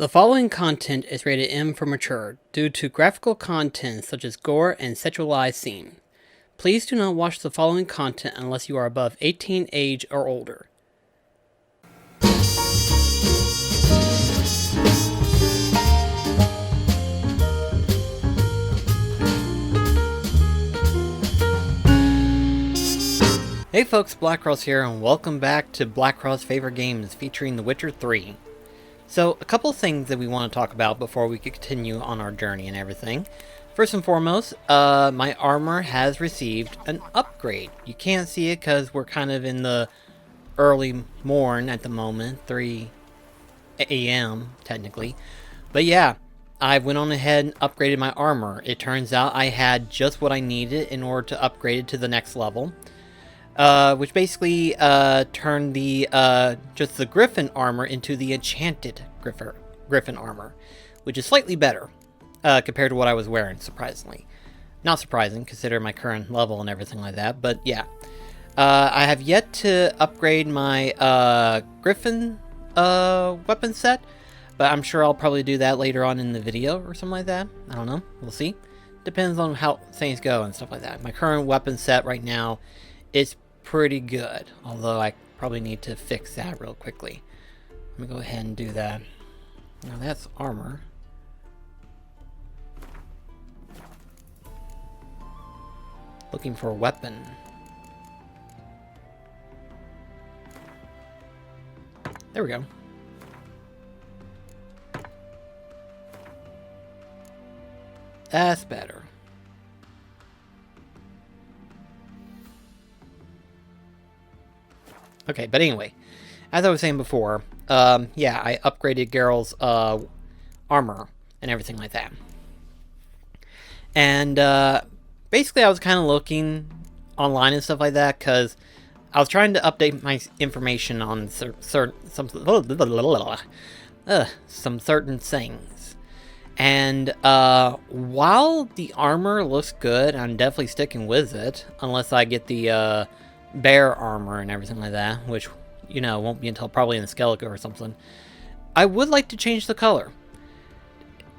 The following content is rated M for mature due to graphical content such as gore and sexualized scenes. Please do not watch the following content unless you are above 18 age or older. Hey folks, BlackCross here, and welcome back to BlackCross Favorite Games featuring The Witcher 3. So, a couple of things that we want to talk about before we continue on our journey and everything. First and foremost, my armor has received an upgrade. You can't see it because we're kind of in the early morn at the moment, 3 a.m. technically. But yeah, I went on ahead and upgraded my armor. It turns out I had just what I needed in order to upgrade it to the next level. Which basically turned the just the Griffin armor into the enchanted Griffin armor, which is slightly better compared to what I was wearing, surprisingly. Not surprising, considering my current level and everything like that, but yeah. I have yet to upgrade my Griffin weapon set, but I'm sure I'll probably do that later on in the video or something like that. I don't know, we'll see. Depends on how things go and stuff like that. My current weapon set right now is pretty good, although I probably need to fix that real quickly. Let me go ahead and do that. Now that's armor. Looking for a weapon. There we go. That's better. Okay, but anyway, as I was saying before, yeah, I upgraded Geralt's armor and everything like that. And basically I was kind of looking online and stuff like that because I was trying to update my information on some certain things. And while the armor looks good, I'm definitely sticking with it, unless I get the bear armor and everything like that, which, you know, won't be until probably in the Skellige or something. I would like to change the color.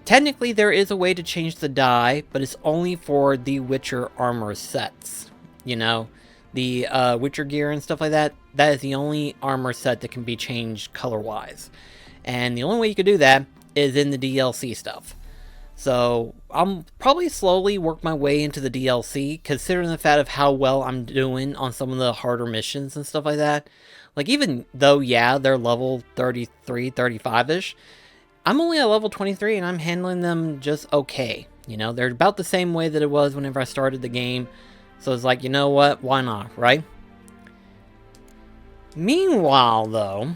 Technically, there is a way to change the dye, but it's only for the Witcher armor sets. You know, the Witcher gear and stuff like that, that is the only armor set that can be changed color-wise. And the only way you could do that is in the DLC stuff. So, I'll probably slowly work my way into the DLC, considering the fact of how well I'm doing on some of the harder missions and stuff like that. Like, even though, yeah, they're level 33, 35-ish, I'm only at level 23 and I'm handling them just okay. You know, they're about the same way that it was whenever I started the game. So it's like, you know what, why not, right? Meanwhile, though,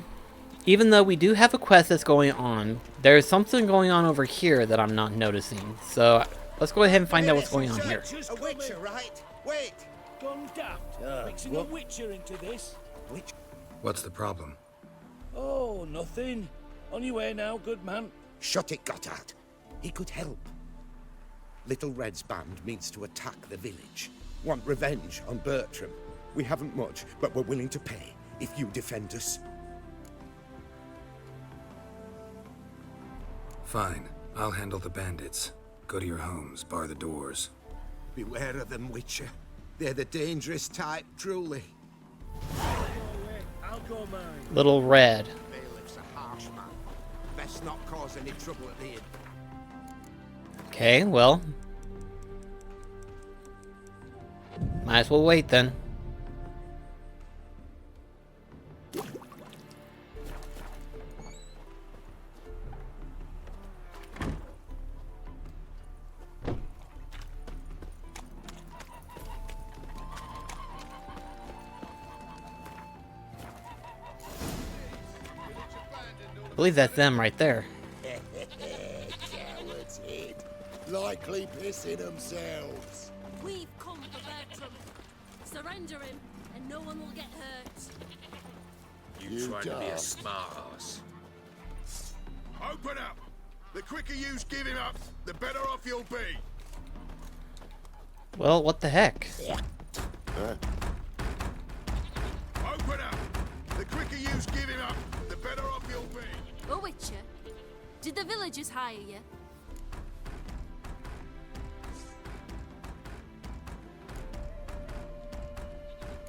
even though we do have a quest that's going on, there's something going on over here that I'm not noticing. So let's go ahead and find out what's going on here. A witcher, right? Wait. Gone daft. Mixing a witcher into this. Which? What's the problem? Oh, nothing. On your way now, good man. Shut it, Gotthard. He could help. Little Red's band means to attack the village. Want revenge on Bertram. We haven't much, but we're willing to pay if you defend us. Fine. I'll handle the bandits. Go to your homes, bar the doors. Beware of them, Witcher. They're the dangerous type, truly. I'll go mine. Little Red. Bailiff's a harsh man. Best not cause any trouble at the inn. Okay, well, might as well wait then. I believe that's them right there. Cowards hid. Likely pissing themselves. We've come for Bertram. Surrender him, and no one will get hurt. You trying to be a smart ass. Open up! The quicker you give him up, the better off you'll be. Well, what the heck? Open up! The quicker you give him up, the better off you'll be. A Witcher? Did the villagers hire you?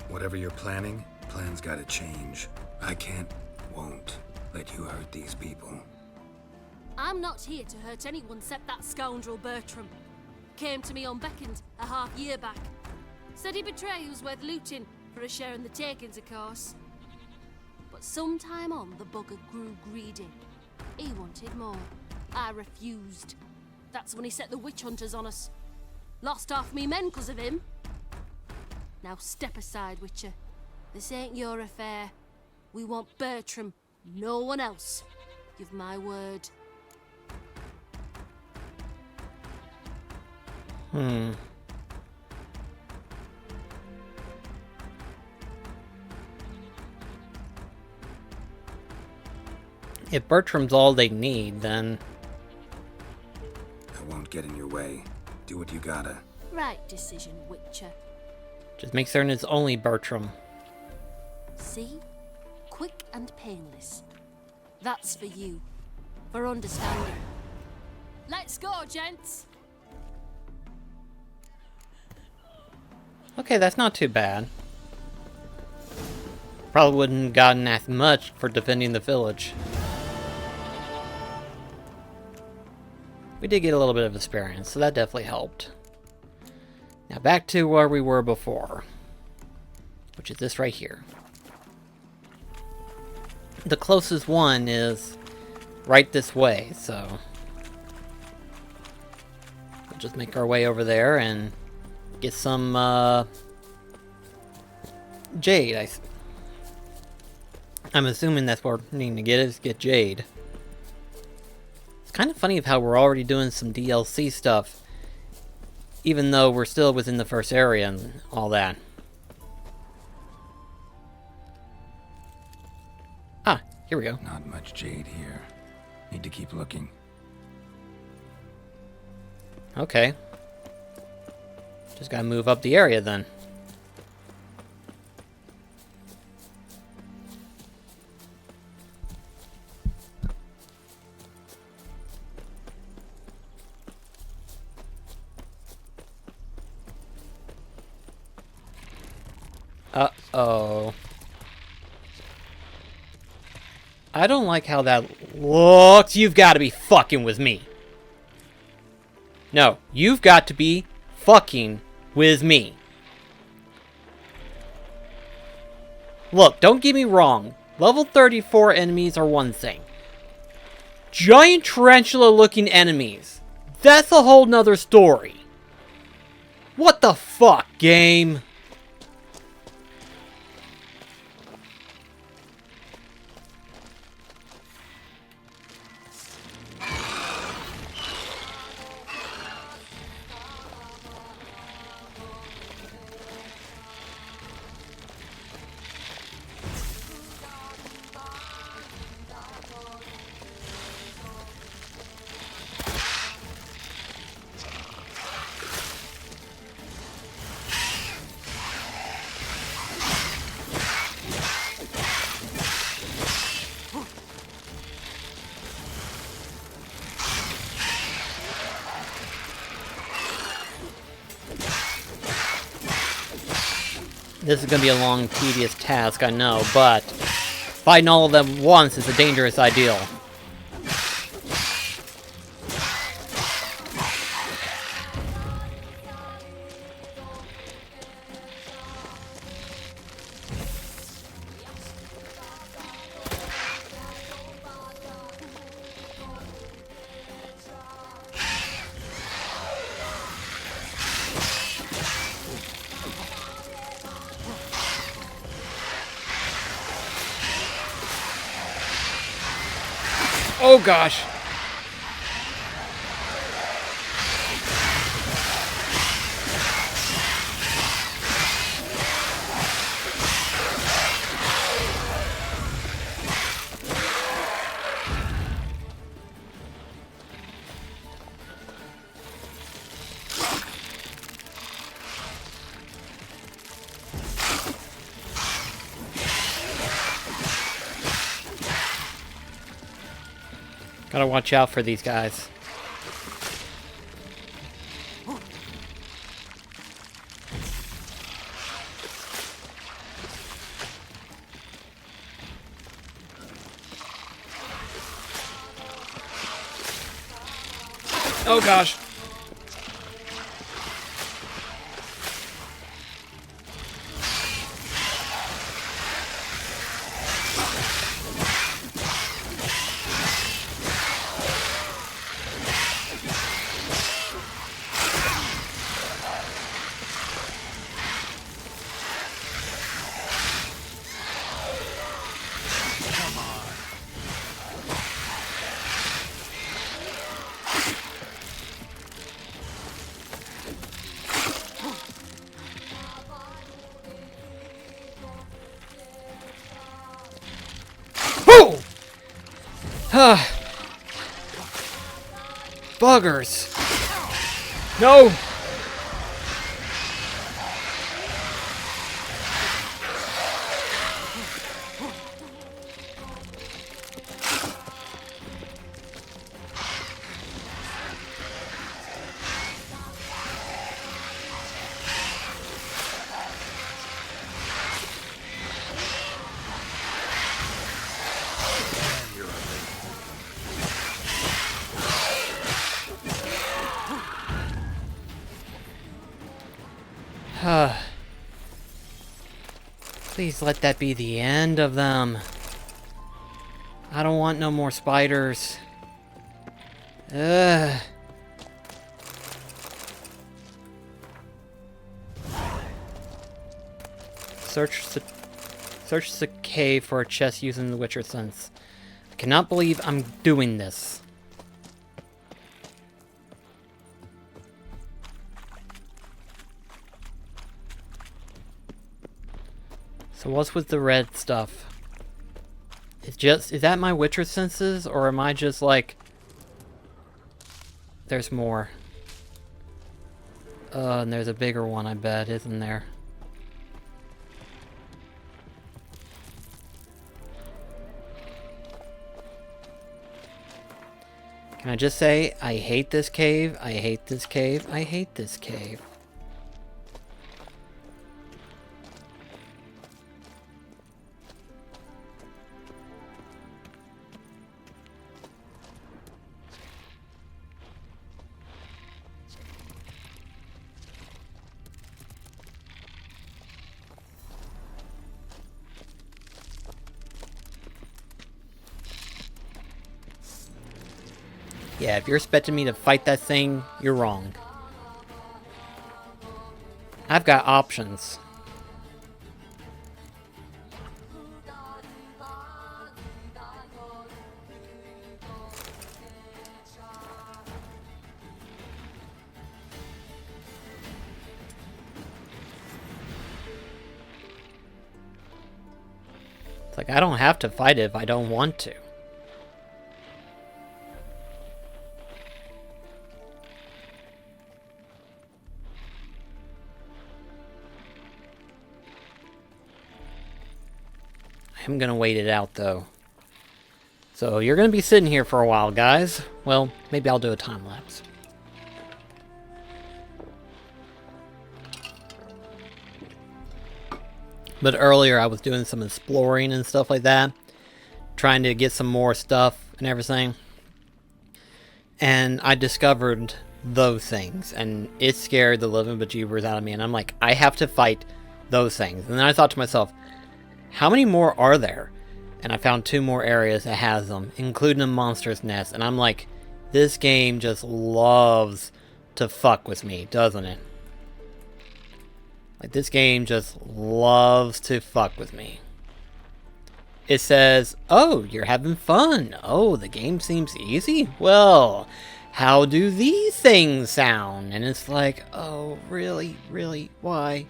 Whatever you're planning, plans gotta change. I can't, won't let you hurt these people. I'm not here to hurt anyone except that scoundrel Bertram. Came to me unbeckoned a half-year back. Said he'd betray who's worth looting for a share in the takings, of course. But sometime on, the bugger grew greedy. He wanted more. I refused. That's when he set the witch hunters on us. Lost half me men 'cause of him. Now step aside, Witcher. This ain't your affair. We want Bertram, no one else. Give my word. If Bertram's all they need, then... I won't get in your way. Do what you gotta. Right decision, Witcher. just make certain it's only Bertram. See? Quick and painless. That's for you. For understanding. Let's go, gents! Okay, that's not too bad. Probably wouldn't have gotten as much for defending the village. We did get a little bit of experience, so that definitely helped. Now back to where we were before, which is this right here. The closest one is right this way, so we'll just make our way over there and get some jade. I'm assuming that's what we're needing to get, is get jade. It's kind of funny of how we're already doing some DLC stuff, even though we're still within the first area and all that. Ah, here we go. Not much jade here. Need to keep looking. Okay. Just gotta move up the area then. Uh-oh. I don't like how that looks. You've got to be fucking with me. No, you've got to be fucking with me. Look, don't get me wrong. Level 34 enemies are one thing. Giant tarantula-looking enemies. That's a whole nother story. What the fuck, game? This is going to be a long, tedious task, I know, but fighting all of them once is a dangerous ideal. Oh gosh! Gotta watch out for these guys. Oh gosh. Whoa! Buggers. No! Please let that be the end of them. I don't want no more spiders. Ugh. Search the cave for a chest using the Witcher sense. I cannot believe I'm doing this. So what's with the red stuff? Is that my Witcher senses, or am I just like... There's more. And there's a bigger one, I bet, isn't there? Can I just say, I hate this cave, I hate this cave, I hate this cave. Yeah, if you're expecting me to fight that thing, you're wrong. I've got options. It's like, I don't have to fight it if I don't want to. I'm gonna wait it out though. So you're gonna be sitting here for a while, guys. Well, maybe I'll do a time lapse. But earlier I was doing some exploring and stuff like that, trying to get some more stuff and everything. And I discovered those things, and it scared the living bejeebers out of me. And I'm like, I have to fight those things. And then I thought to myself, how many more are there? And I found 2 more areas that has them, including a monster's nest. And I'm like, this game just loves to fuck with me, doesn't it? Like, this game just loves to fuck with me. It says, oh, you're having fun. Oh, the game seems easy. Well, how do these things sound? And it's like, oh, really? Really? Why?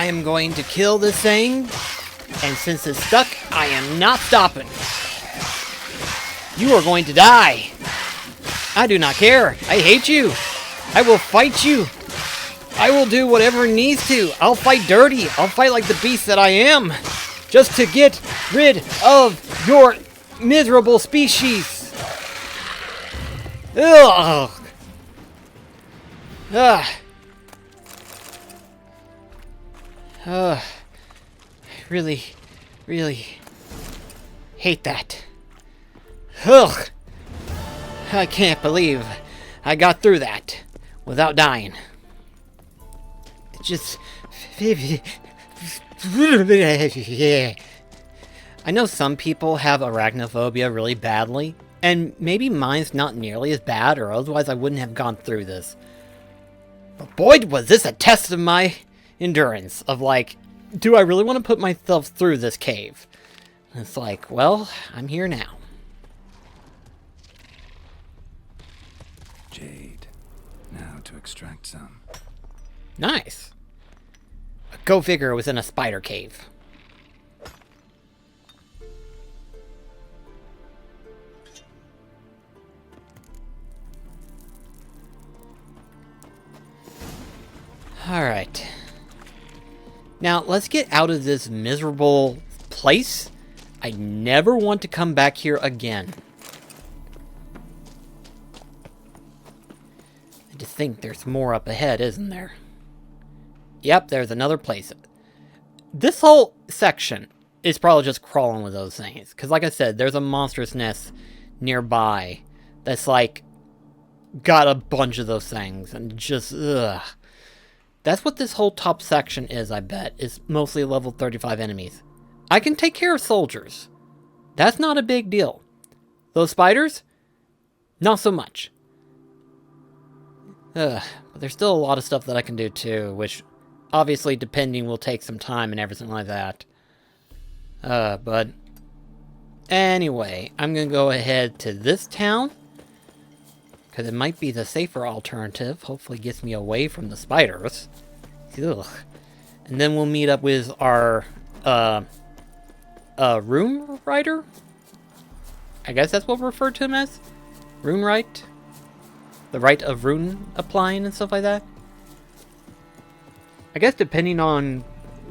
I am going to kill this thing. And since it's stuck, I am not stopping. You are going to die. I do not care. I hate you. I will fight you. I will do whatever it needs to. I'll fight dirty. I'll fight like the beast that I am. Just to get rid of your miserable species. Ugh. Ugh. I really, really hate that. Ugh. I can't believe I got through that without dying. It just... I know some people have arachnophobia really badly, and maybe mine's not nearly as bad, or otherwise I wouldn't have gone through this. But boy, was this a test of my endurance, of like, do I really want to put myself through this cave? And it's like, well, I'm here now. Jade. Now to extract some. Nice. Go figure, it was in a spider cave. Alright. Now, let's get out of this miserable place. I never want to come back here again. I just think there's more up ahead, isn't there? Yep, there's another place. This whole section is probably just crawling with those things. Because like I said, there's a monstrous nest nearby that's like got a bunch of those things. And just, ugh. That's what this whole top section is, I bet. Is mostly level 35 enemies. I can take care of soldiers. That's not a big deal. Those spiders? Not so much. But there's still a lot of stuff that I can do too, which obviously depending will take some time and everything like that. But anyway, I'm gonna go ahead to this town. Because it might be the safer alternative. Hopefully gets me away from the spiders. Ugh. And then we'll meet up with our rune writer? I guess that's what we're referred to him as? Rune write? The rite of rune applying and stuff like that? I guess depending on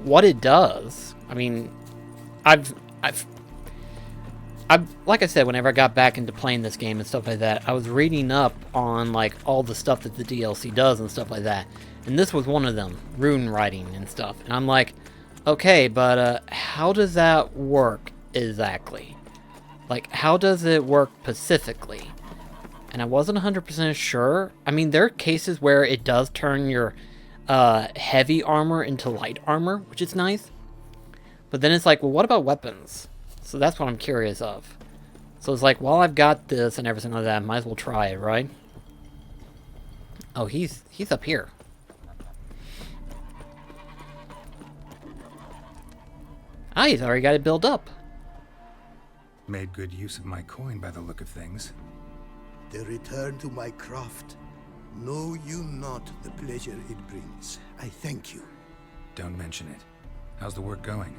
what it does. I mean, I've like I said, whenever I got back into playing this game and stuff like that, I was reading up on like all the stuff that the DLC does and stuff like that. And this was one of them, rune writing and stuff. And I'm like, okay, but how does that work exactly? Like, how does it work specifically? And I wasn't 100% sure. I mean, there are cases where it does turn your heavy armor into light armor, which is nice. But then it's like, well, what about weapons? So that's what I'm curious of. So it's like, while I've got this and everything like that, I might as well try it, right? Oh, he's up here. Ah, he's already got it built up. Made good use of my coin by the look of things. The return to my craft. Know you not the pleasure it brings. I thank you. Don't mention it. How's the work going?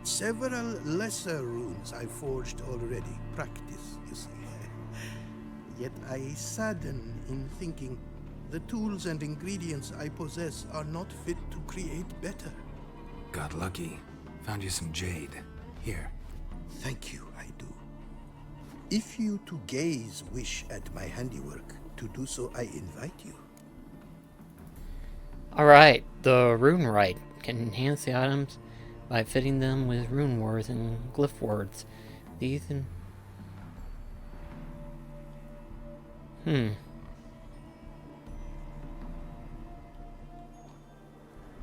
Several lesser runes I forged already. Practice, you see. Yet I sadden in thinking the tools and ingredients I possess are not fit to create better. Got lucky. Found you some jade. Here. Thank you, I do. If you to gaze wish at my handiwork, to do so I invite you. Alright, the rune write can enhance the items by fitting them with rune words and glyph words. These and...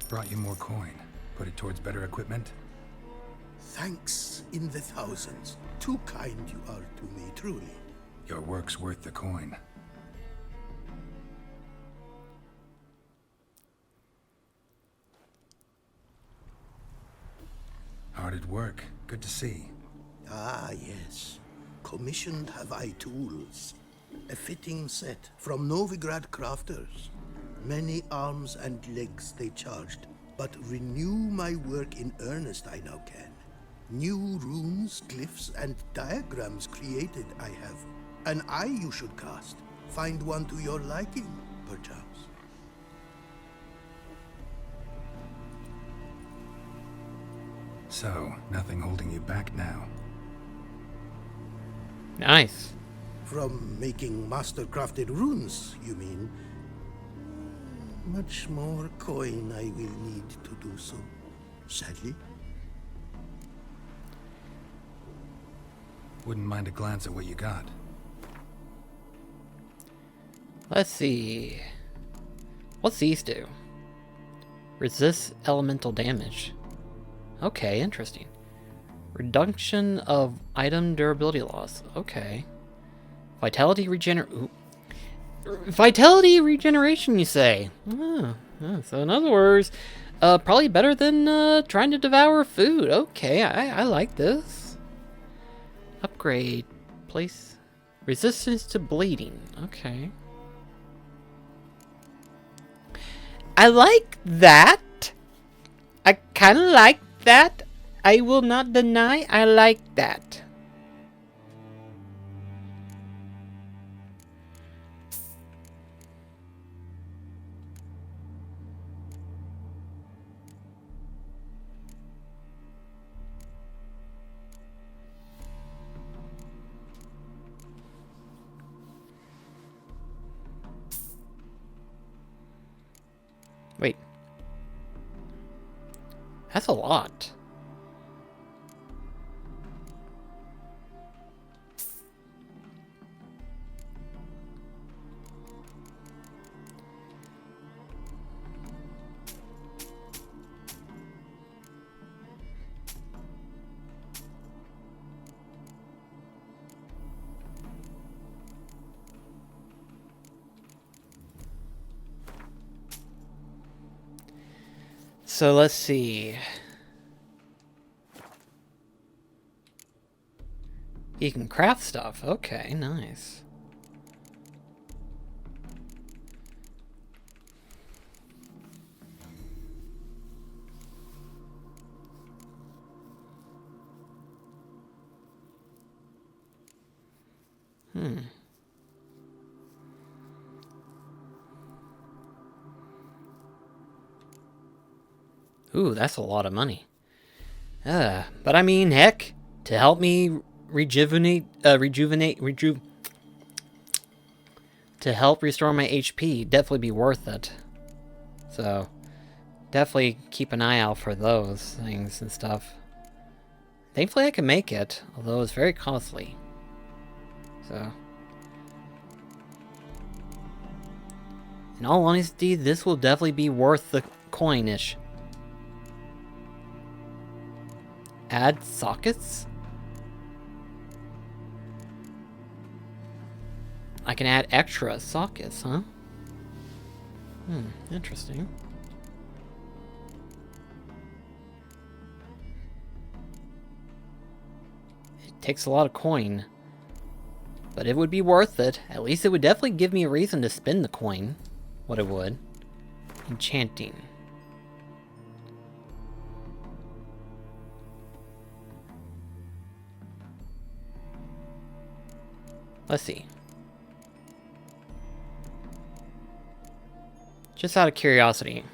Brought you more coin. Put it towards better equipment? Thanks in the thousands. Too kind you are to me, truly. Your work's worth the coin. Hard at work. Good to see. Ah, yes. Commissioned have I tools. A fitting set from Novigrad crafters. Many arms and legs they charged, but renew my work in earnest I now can. New runes, glyphs, and diagrams created I have. An eye you should cast. Find one to your liking, perchance. So, nothing holding you back now. Nice. From making master-crafted runes, you mean? Much more coin I will need to do so, sadly. Wouldn't mind a glance at what you got. Let's see. What's these do? Resist elemental damage. Okay, interesting. Reduction of item durability loss. Okay. Vitality Vitality regeneration, you say? So in other words, probably better than trying to devour food. Okay, I like this. Upgrade. Place. Resistance to bleeding. Okay. I like that. I kind of like that. I will not deny I like that. Wait. That's a lot. So let's see. You can craft stuff. Okay, nice. Ooh, that's a lot of money. But I mean, heck, to help me to help restore my HP, definitely be worth it. So, definitely keep an eye out for those things and stuff. Thankfully I can make it, although it's very costly. So, in all honesty, this will definitely be worth the coinish. Add sockets? I can add extra sockets, huh? Interesting. It takes a lot of coin. But it would be worth it. At least it would definitely give me a reason to spend the coin. What it would. Enchanting. Let's see. Just out of curiosity.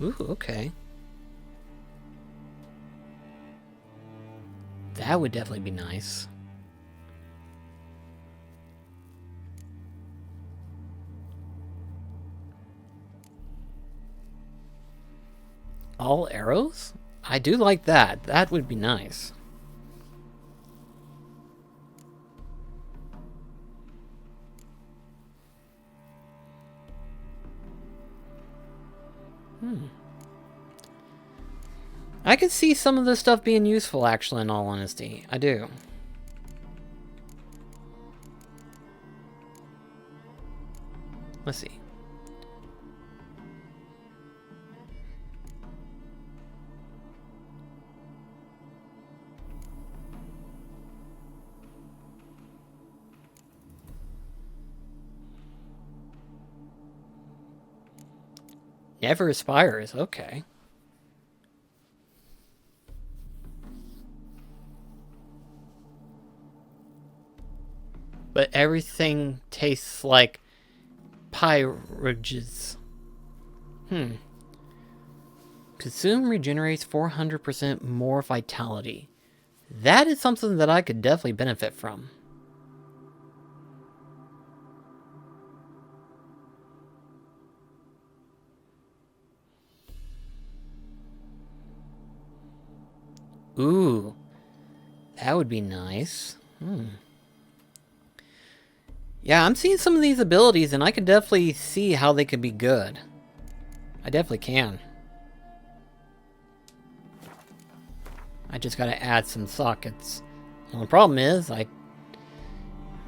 Ooh, okay. That would definitely be nice. All arrows? I do like that. That would be nice. I could see some of this stuff being useful, actually, in all honesty. I do. Let's see. Never expires, okay. But everything tastes like pyroges. Consume regenerates 400% more vitality. That is something that I could definitely benefit from. Ooh, that would be nice. Yeah, I'm seeing some of these abilities, and I can definitely see how they could be good. I definitely can. I just gotta add some sockets. The only problem is, I'm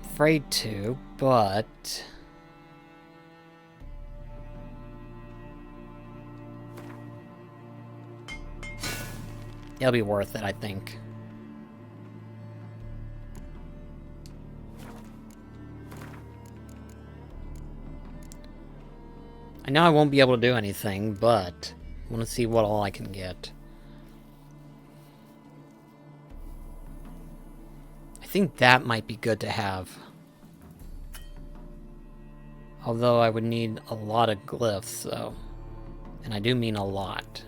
afraid to, but... it'll be worth it, I think. I know I won't be able to do anything, but I want to see what all I can get. I think that might be good to have. Although I would need a lot of glyphs, though. And I do mean a lot.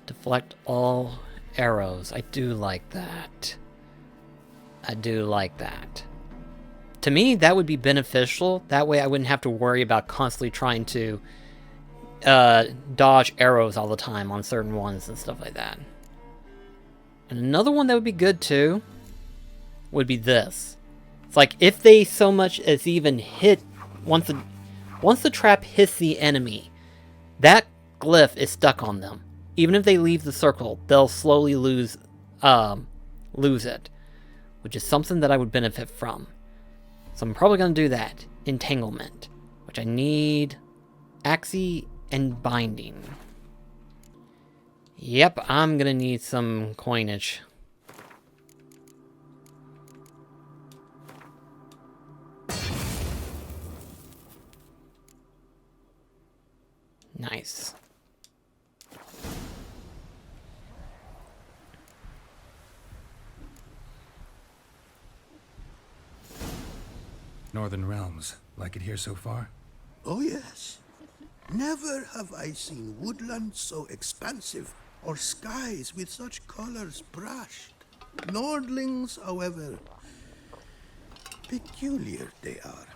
Deflect all arrows. I do like that. I do like that. To me, that would be beneficial. That way I wouldn't have to worry about constantly trying to dodge arrows all the time on certain ones and stuff like that. And another one that would be good too would be this. It's like if they so much as even hit once the trap hits the enemy, that glyph is stuck on them. Even if they leave the circle, they'll slowly lose it, which is something that I would benefit from. So I'm probably going to do that. Entanglement, which I need Axie and Binding. Yep, I'm going to need some coinage. Nice. Northern Realms. Like it here so far? Oh, yes. Never have I seen woodland so expansive, or skies with such colors brushed. Nordlings, however, peculiar they are.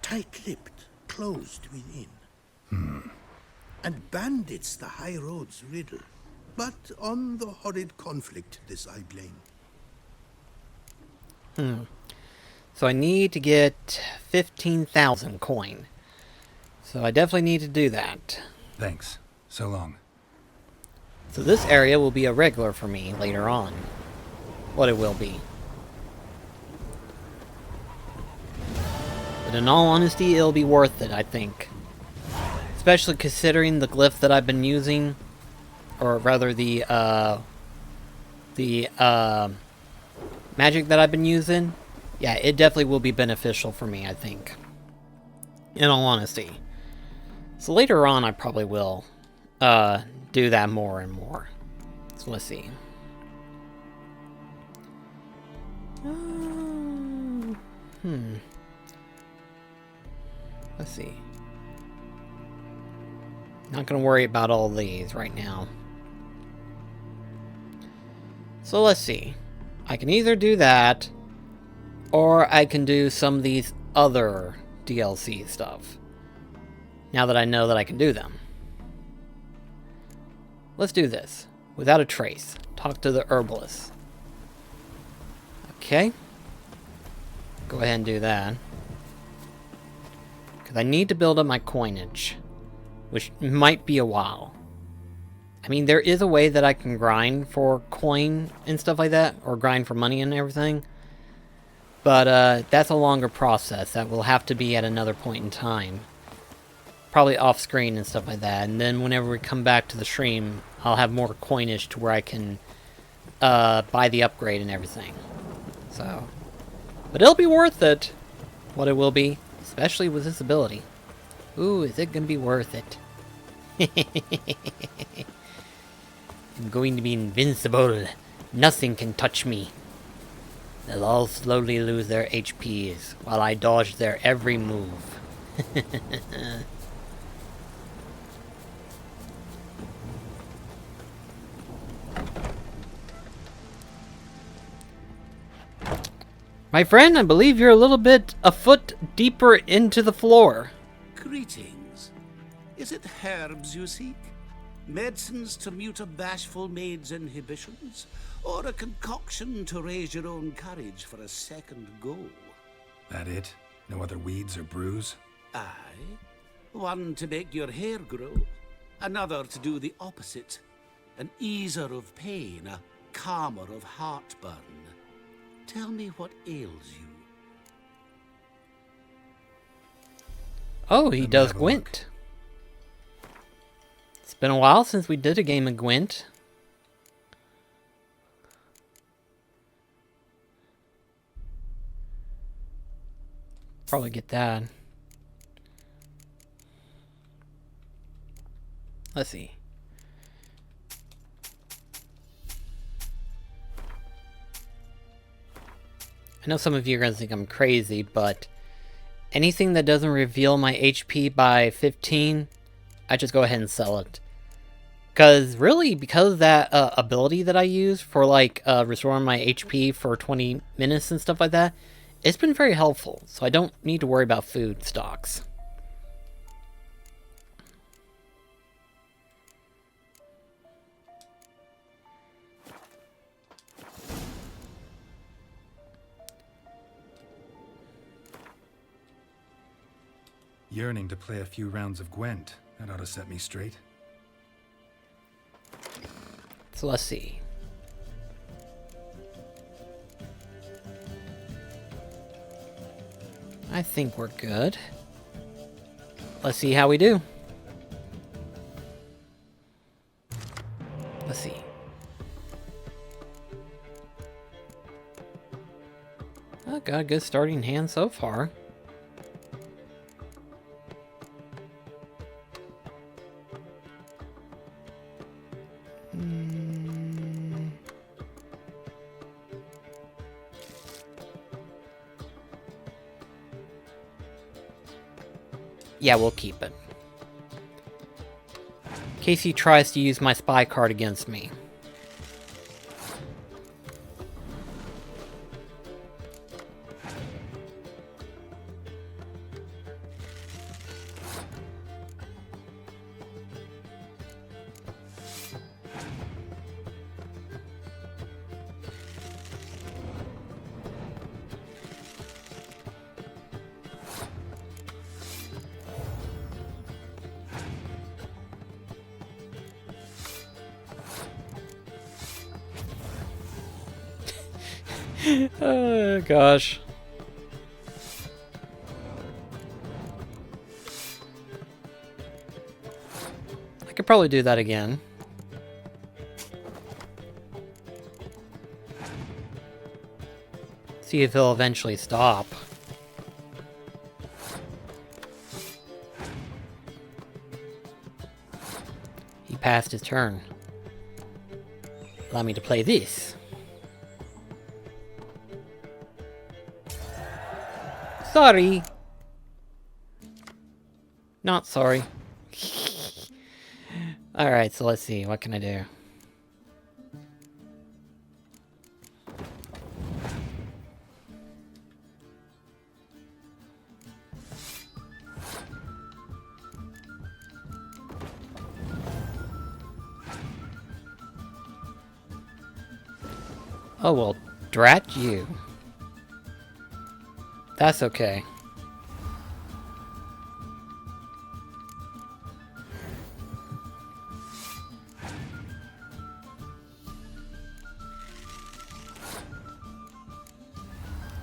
Tight-lipped, closed within. And bandits the high road's riddle. But on the horrid conflict this I blame. So I need to get 15,000 coin. So I definitely need to do that. Thanks. So long. So this area will be a regular for me later on. What it will be. But in all honesty, it'll be worth it, I think. Especially considering the glyph that I've been using. Or rather the magic that I've been using. Yeah, it definitely will be beneficial for me, I think. In all honesty. So later on, I probably will do that more and more. So let's see. Let's see. Not gonna worry about all these right now. So let's see. I can either do that, or I can do some of these other DLC stuff. Now that I know that I can do them. Let's do this. Without a trace. Talk to the herbalist. Okay. Go ahead and do that. Because I need to build up my coinage. Which might be a while. I mean, there is a way that I can grind for coin and stuff like that. Or grind for money and everything. But that's a longer process. That will have to be at another point in time. Probably off screen and stuff like that. And then whenever we come back to the stream, I'll have more coinage to where I can buy the upgrade and everything. So, but it'll be worth it. What it will be, especially with this ability. Ooh, is it gonna be worth it? I'm going to be invincible. Nothing can touch me. They'll all slowly lose their HPs while I dodge their every move. My friend, I believe you're a foot deeper into the floor. Greetings. Is it herbs you seek? Medicines to mute a bashful maid's inhibitions? Or a concoction to raise your own courage for a second go? That it? No other weeds or brews? Aye. One to make your hair grow. Another to do the opposite. An easer of pain, a calmer of heartburn. Tell me what ails you. Oh, he does Gwent. It's been a while since we did a game of Gwent. Probably get that. Let's see. I know some of you are going to think I'm crazy, but anything that doesn't reveal my HP by 15, I just go ahead and sell it. Because of that ability that I use for like restoring my HP for 20 minutes and stuff like that, it's been very helpful. So I don't need to worry about food stocks. Yearning to play a few rounds of Gwent. That ought to set me straight. So let's see. I think we're good. Let's see how we do. Let's see. I got a good starting hand so far. Yeah, we'll keep it. In case he tries to use my spy card against me. Oh, gosh. I could probably do that again. See if he'll eventually stop. He passed his turn. Allow me to play this. Sorry. Not sorry. Alright, so let's see. What can I do? Oh, well, drat you. That's okay.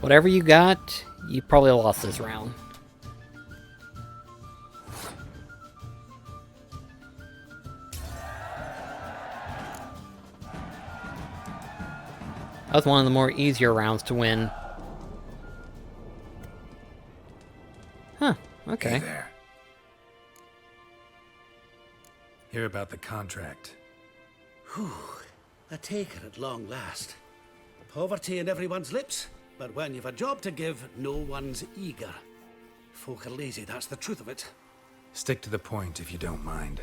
Whatever you got, you probably lost this round. was one of the more easier rounds to win. Huh, okay. Hey there. Hear about the contract. Whew, a taker at long last. Poverty in everyone's lips, but when you've a job to give, no one's eager. Folk are lazy, that's the truth of it. Stick to the point if you don't mind.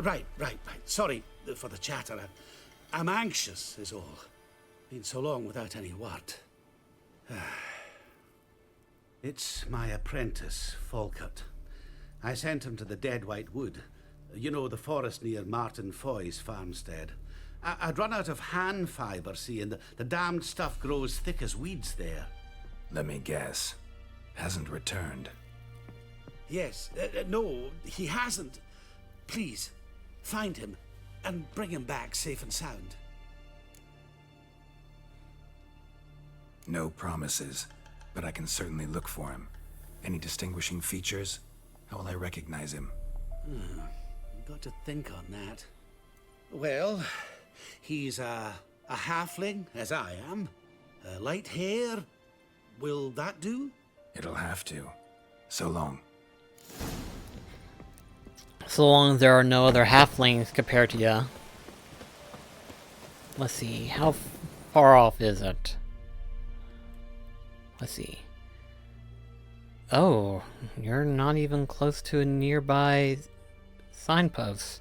Right. Sorry for the chatter. I'm anxious, is all. Been so long without any word. It's my apprentice, Falkert. I sent him to the Dead White Wood. You know, the forest near Martin Foy's farmstead. I'd run out of hand fibre, see, and the damned stuff grows thick as weeds there. Let me guess. Hasn't returned. Yes, no, he hasn't. Please, find him and bring him back safe and sound. No promises, but I can certainly look for him. Any distinguishing features? How will I recognize him? Got to think on that. Well, he's a halfling, as I am. Light hair. Will that do? It'll have to. So long. So long as there are no other halflings compared to ya. Let's see, how far off is it? Let's see. Oh, you're not even close to a nearby signpost.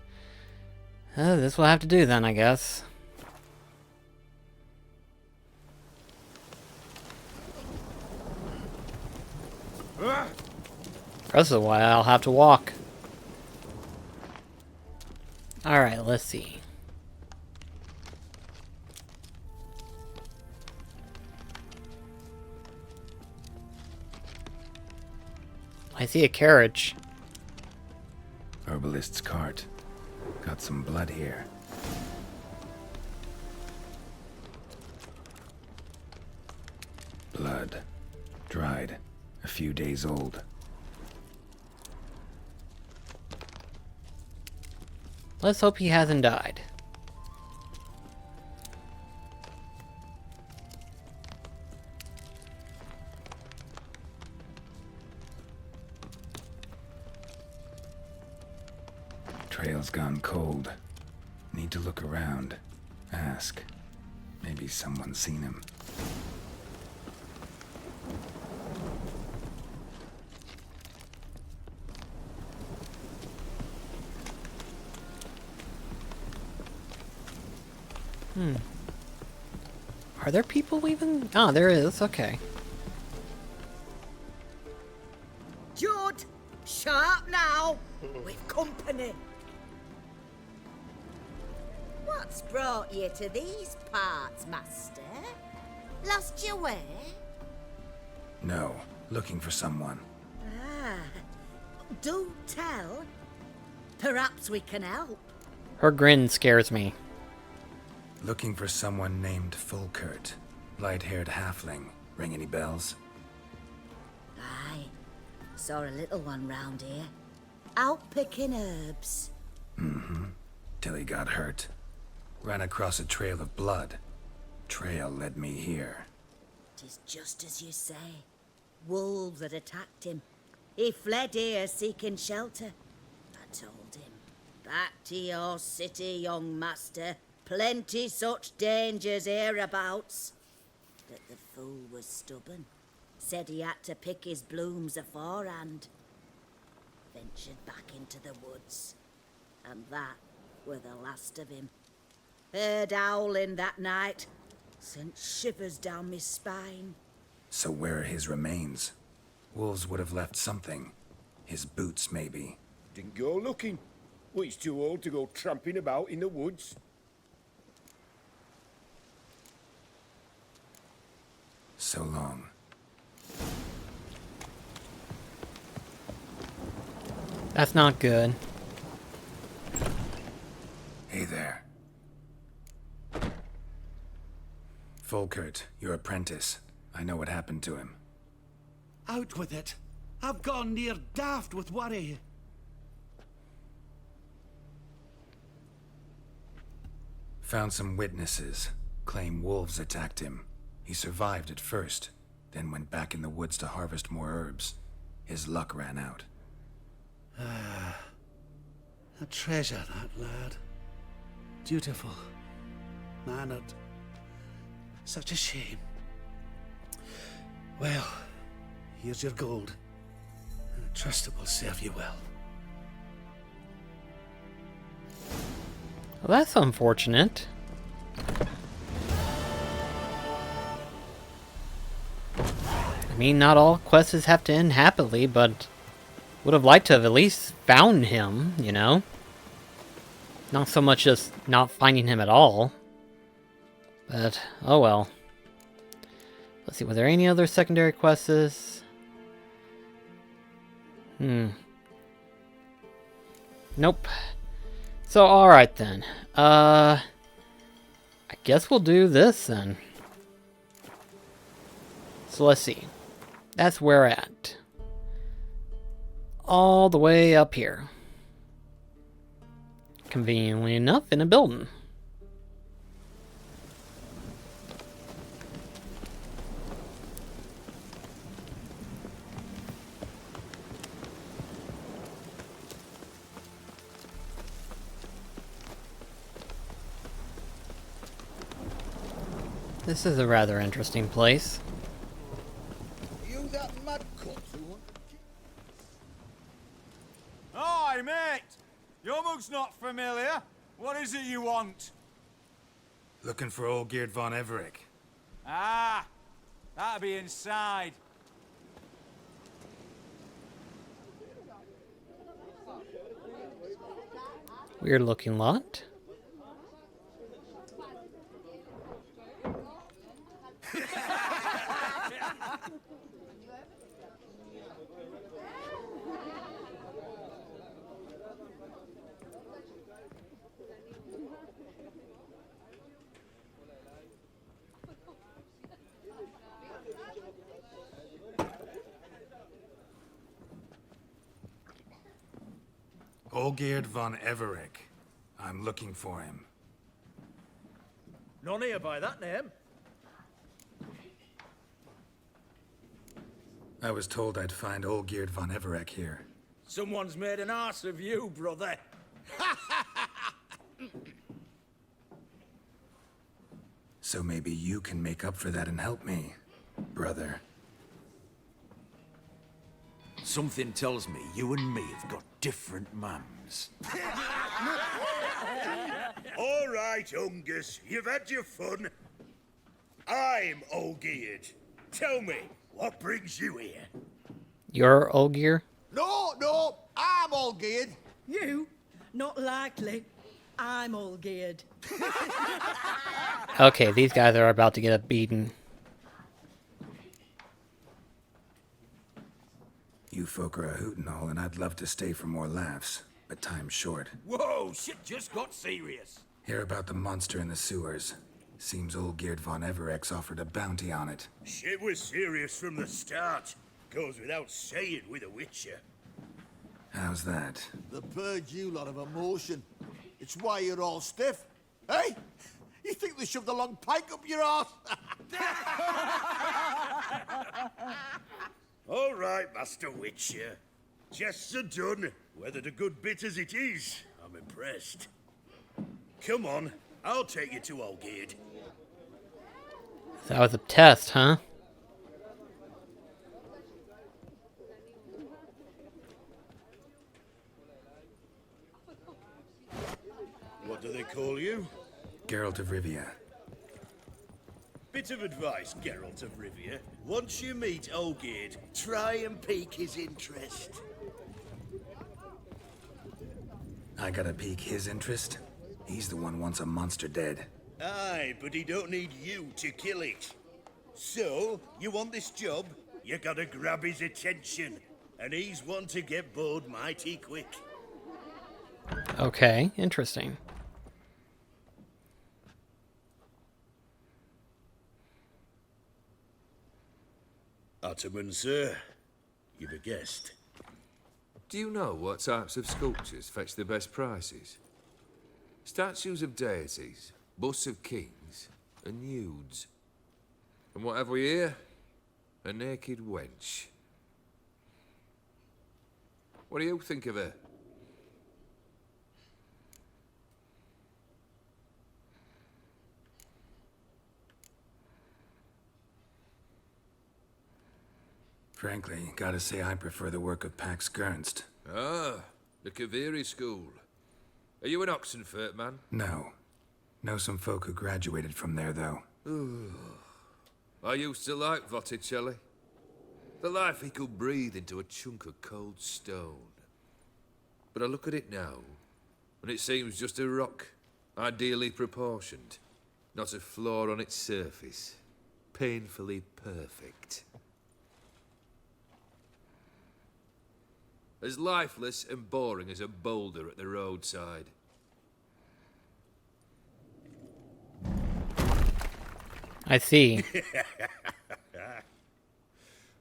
This will have to do then, I guess. Rest of the while, I'll have to walk. Alright, let's see. I see a carriage. Herbalist's cart. Got some blood here. Blood. Dried. A few days old. Let's hope he hasn't died. Trail's gone cold. Need to look around. Ask. Maybe someone's seen him. Are there people even? Ah, there is, okay. Judd, sharp now. We've company. What's brought you to these parts, master? Lost your way? No. Looking for someone. Ah, do tell. Perhaps we can help. Her grin scares me. Looking for someone named Fulkert. Light-haired halfling. Ring any bells? Aye. Saw a little one round here. Out picking herbs. Till he got hurt. Ran across a trail of blood. Trail led me here. 'Tis just as you say. Wolves had attacked him. He fled here seeking shelter. I told him, back to your city, young master. Plenty such dangers hereabouts. But the fool was stubborn. Said he had to pick his blooms aforehand. Ventured back into the woods. And that were the last of him. Heard howling that night. Sent shivers down my spine. So where are his remains? Wolves would have left something. His boots, maybe. Didn't go looking. Well, he's too old to go tramping about in the woods. So long. That's not good. Hey there. Fulkert, your apprentice. I know what happened to him. Out with it. I've gone near daft with worry. Found some witnesses. claim wolves attacked him. He survived at first, then went back in the woods to harvest more herbs. His luck ran out. A treasure, that lad. Dutiful. Mannered. Such a shame. Well, here's your gold. Trust it will serve you well. Well, that's unfortunate. I mean, not all quests have to end happily, but would have liked to have at least found him, you know? Not so much just not finding him at all. But, oh well. Let's see, were there any other secondary quests? Nope. So, alright then. I guess we'll do this then. So let's see. That's where we're at. All the way up here. Conveniently enough, in a building. This is a rather interesting place. You that mad cut who Hi, mate! Your mug's not familiar. What is it you want? Looking for Olgierd von Everec. Ah, that'll be inside. Weird looking lot. Olgierd von Everec. I'm looking for him. None here by that name. I was told I'd find Olgierd von Everec here. Someone's made an arse of you, brother. So maybe you can make up for that and help me, brother. Something tells me you and me have got different mums. All right, Ungus, you've had your fun. I'm Olgierd. Tell me, what brings you here? You're Olgier? No, I'm Olgierd. You? Not likely. I'm all geared. Okay, these guys are about to get a beating. You folk are a hoot and all, and I'd love to stay for more laughs, but time's short. Whoa, shit just got serious. Hear about the monster in the sewers. Seems Olgierd von Everec offered a bounty on it. Shit was serious from the start. Goes without saying with a Witcher. How's that? The purge you lot of emotion. It's why you're all stiff. Hey? You think they shoved a long pike up your arse? All right, Master Witcher. Jests are done. Whether the good bit as it is, I'm impressed. Come on, I'll take you to Olgierd. That was a test, huh? What do they call you? Geralt of Rivia. Bit of advice, Geralt of Rivia. Once you meet Olgierd, try and pique his interest. I gotta pique his interest? He's the one wants a monster dead. Aye, but he don't need you to kill it. So, you want this job? You gotta grab his attention. And he's one to get bored mighty quick. Okay, interesting. Ottoman, sir. You've a guest. Do you know what types of sculptures fetch the best prices? Statues of deities, busts of kings, and nudes. And what have we here? A naked wench. What do you think of her? Frankly, gotta say I prefer the work of Pax Gernst. Ah, the Kaviri school. Are you an Oxenfurt man? No. Know some folk who graduated from there, though. I used to like Botticelli. The life he could breathe into a chunk of cold stone. But I look at it now, and it seems just a rock, ideally proportioned. Not a flaw on its surface. Painfully perfect. As lifeless and boring as a boulder at the roadside. I see.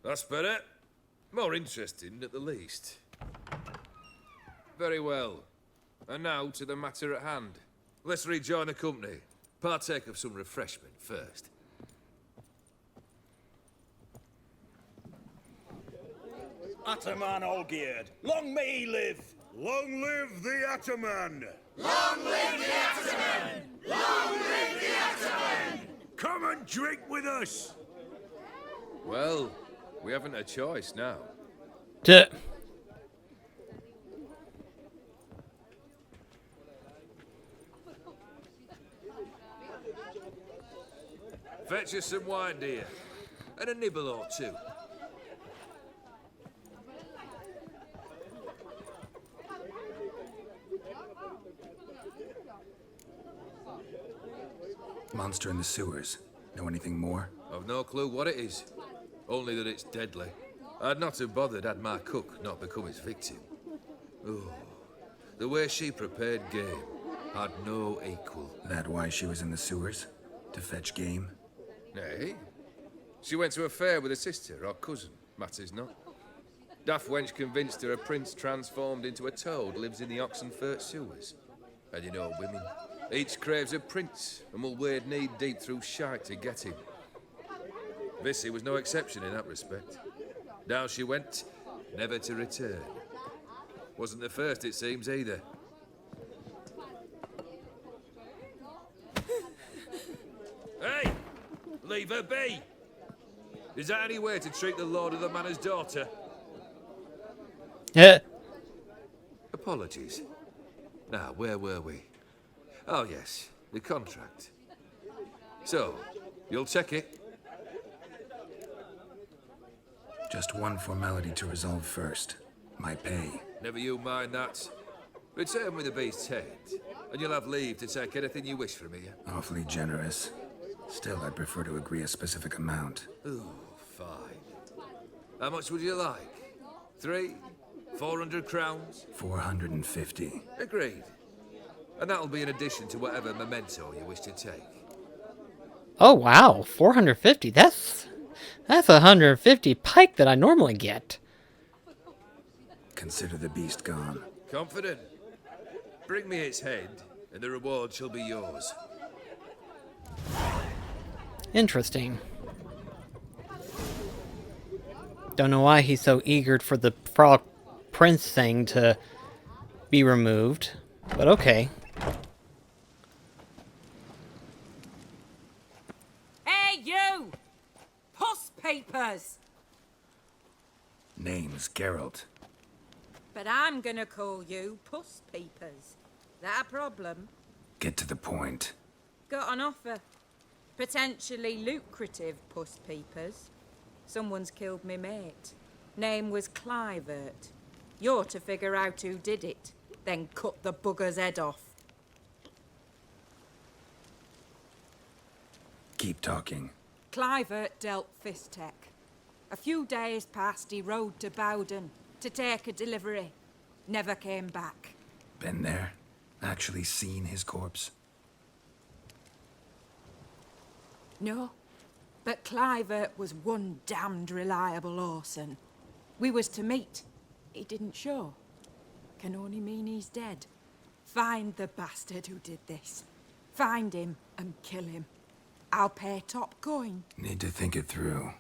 That's better. More interesting, at the least. Very well. And now to the matter at hand. Let's rejoin the company. Partake of some refreshment first. Ataman Olgierd, long may he live! Long live the Ataman! Long live the Ataman! Long live the Ataman! Come and drink with us! Well, we haven't a choice now. Duh. Fetch us some wine, dear. And a nibble or two. Monster in the sewers. Know anything more? I've no clue what it is. Only that it's deadly. I'd not have bothered had my cook not become its victim. Oh, the way she prepared game had no equal. That why she was in the sewers? To fetch game? Nay. She went to a fair with a sister or cousin, matters not. Daft wench convinced her a prince transformed into a toad lives in the Oxenfurt sewers. And you know women. Each craves a prince and will wade knee-deep through shite to get him. Vissy was no exception in that respect. Down she went, never to return. Wasn't the first, it seems, either. Hey! Leave her be! Is that any way to treat the lord of the manor's daughter? Yeah. Apologies. Now, where were we? Oh, yes, the contract. So, you'll check it? Just one formality to resolve first. My pay. Never you mind that. Return with the beast's head, and you'll have leave to take anything you wish from here. Awfully generous. Still, I'd prefer to agree a specific amount. Ooh, fine. How much would you like? 300? 400 crowns? 450. Agreed. And that'll be in addition to whatever memento you wish to take. Oh wow, 450. That's 150 pike that I normally get. Consider the beast gone. Confident? Bring me its head, and the reward shall be yours. Interesting. Don't know why he's so eager for the frog prince thing to be removed, but okay. Hey, you! Puss papers! Name's Geralt. But I'm gonna call you Puss Papers. That a problem? Get to the point. Got an offer. Potentially lucrative Puss Papers. Someone's killed me mate. Name was Clivert. You're to figure out who did it, then cut the bugger's head off. Keep talking. Clivert dealt Fistech. A few days past, he rode to Bowden to take a delivery. Never came back. Been there? Actually seen his corpse? No, but Clivert was one damned reliable Orson. We was to meet. He didn't show. Can only mean he's dead. Find the bastard who did this. Find him and kill him. I'll pay top coin. Need to think it through.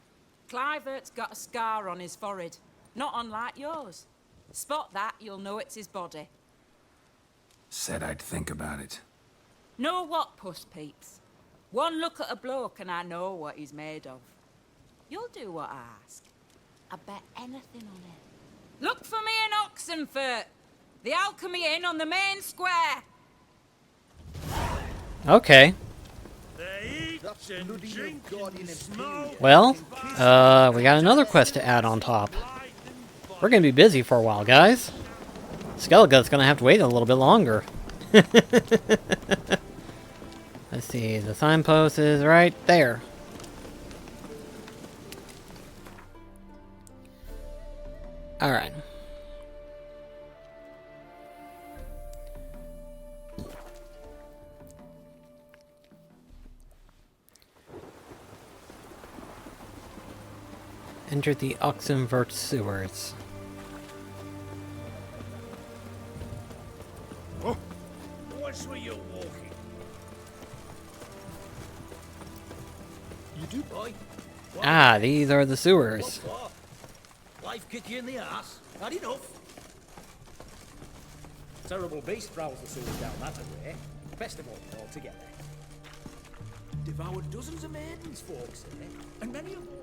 Clivert's got a scar on his forehead, not unlike yours. Spot that, you'll know it's his body. Said I'd think about it. Know what, Puss Peeps? One look at a bloke and I know what he's made of. You'll do what I ask. I bet anything on it. Look for me in Oxenfurt. The Alchemy Inn on the main square. Okay. They eat and drink and smoke. Well, we got another quest to add on top. We're gonna be busy for a while, guys. Skelligut's gonna have to wait a little bit longer. Let's see, the signpost is right there. Alright. Enter the Oxenfurt sewers. Oh, what's where you're walking? You do, boy. What? Ah, these are the sewers. What? Life kick you in the ass? Had enough? Terrible beast prowls the sewers down that way. Best of all altogether. Devoured dozens of maidens, folks, eh? And many of more.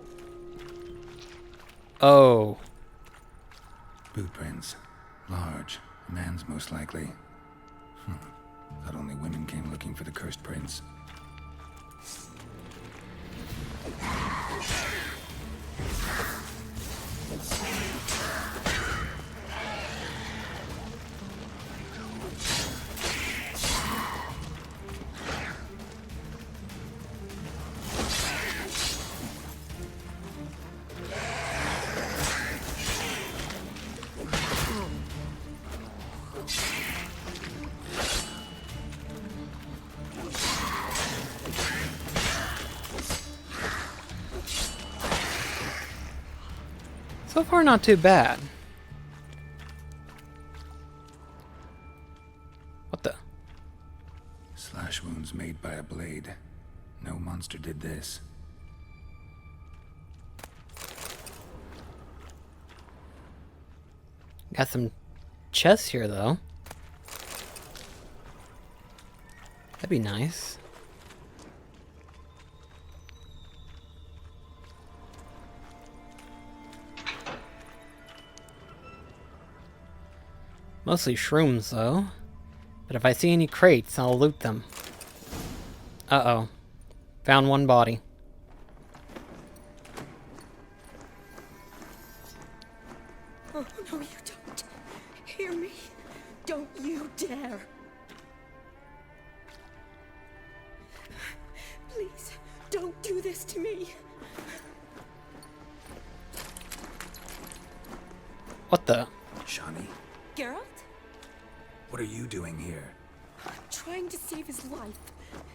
Oh. Boot prints. Large. A man's most likely. Thought only women came looking for the cursed prince. So far, not too bad. What the? Slash wounds made by a blade. No monster did this. Got some chests here, though. That'd be nice. Mostly shrooms, though. But if I see any crates, I'll loot them. Uh-oh. Found one body. Oh, no, you don't. Hear me? Don't you dare. Please, don't do this to me. What the? Shani, Geralt? what are you doing here? I'm trying to save his life.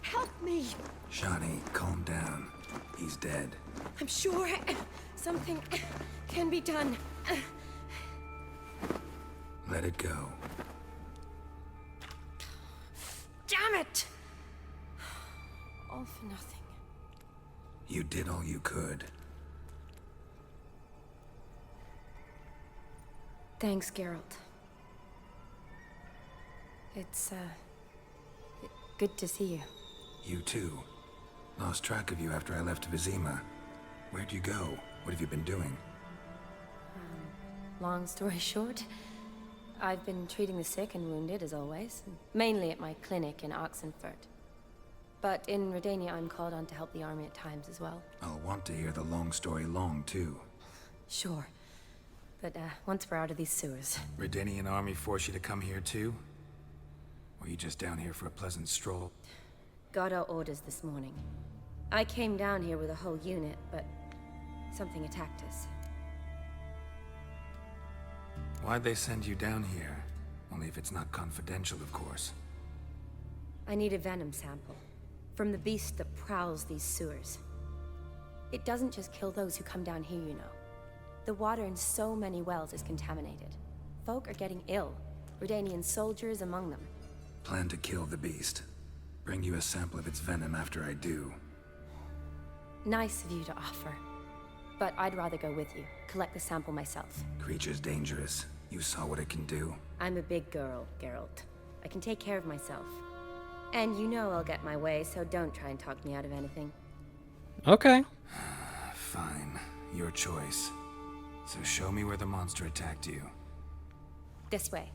Help me. Shani, calm down. He's dead. I'm sure something can be done. Let it go. Damn it! All for nothing. You did all you could. Thanks, Geralt. It's, good to see you. You too. Lost track of you after I left Vizima. Where'd you go? What have you been doing? Long story short, I've been treating the sick and wounded, as always. Mainly at my clinic in Oxenfurt. But in Redania, I'm called on to help the army at times as well. I'll want to hear the long story long, too. Sure. But, once we're out of these sewers... Redanian army force you to come here, too? Or you just down here for a pleasant stroll? Got our orders this morning. I came down here with a whole unit, but something attacked us. Why'd they send you down here? Only if it's not confidential, of course. I need a venom sample. From the beast that prowls these sewers. It doesn't just kill those who come down here, you know. The water in so many wells is contaminated. Folk are getting ill. Redanian soldiers among them. Plan to kill the beast. Bring you a sample of its venom after I do. Nice of you to offer. But I'd rather go with you, collect the sample myself. Creature's dangerous. You saw what it can do. I'm a big girl, Geralt. I can take care of myself. And you know I'll get my way, so don't try and talk me out of anything. Okay. Fine. Your choice. So show me where the monster attacked you. This way.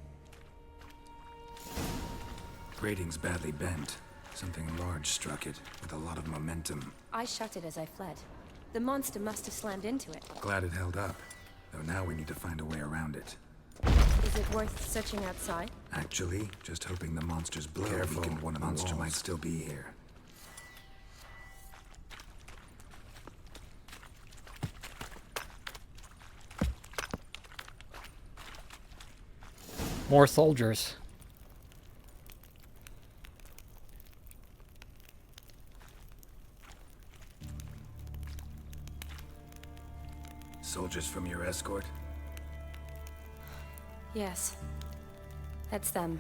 Grating's badly bent. Something large struck it, with a lot of momentum. I shut it as I fled. The monster must have slammed into it. Glad it held up. Though now we need to find a way around it. Is it worth searching outside? Actually, just hoping the monster's blow weakened one of the monster might still be here. More soldiers. Soldiers from your escort? Yes. That's them.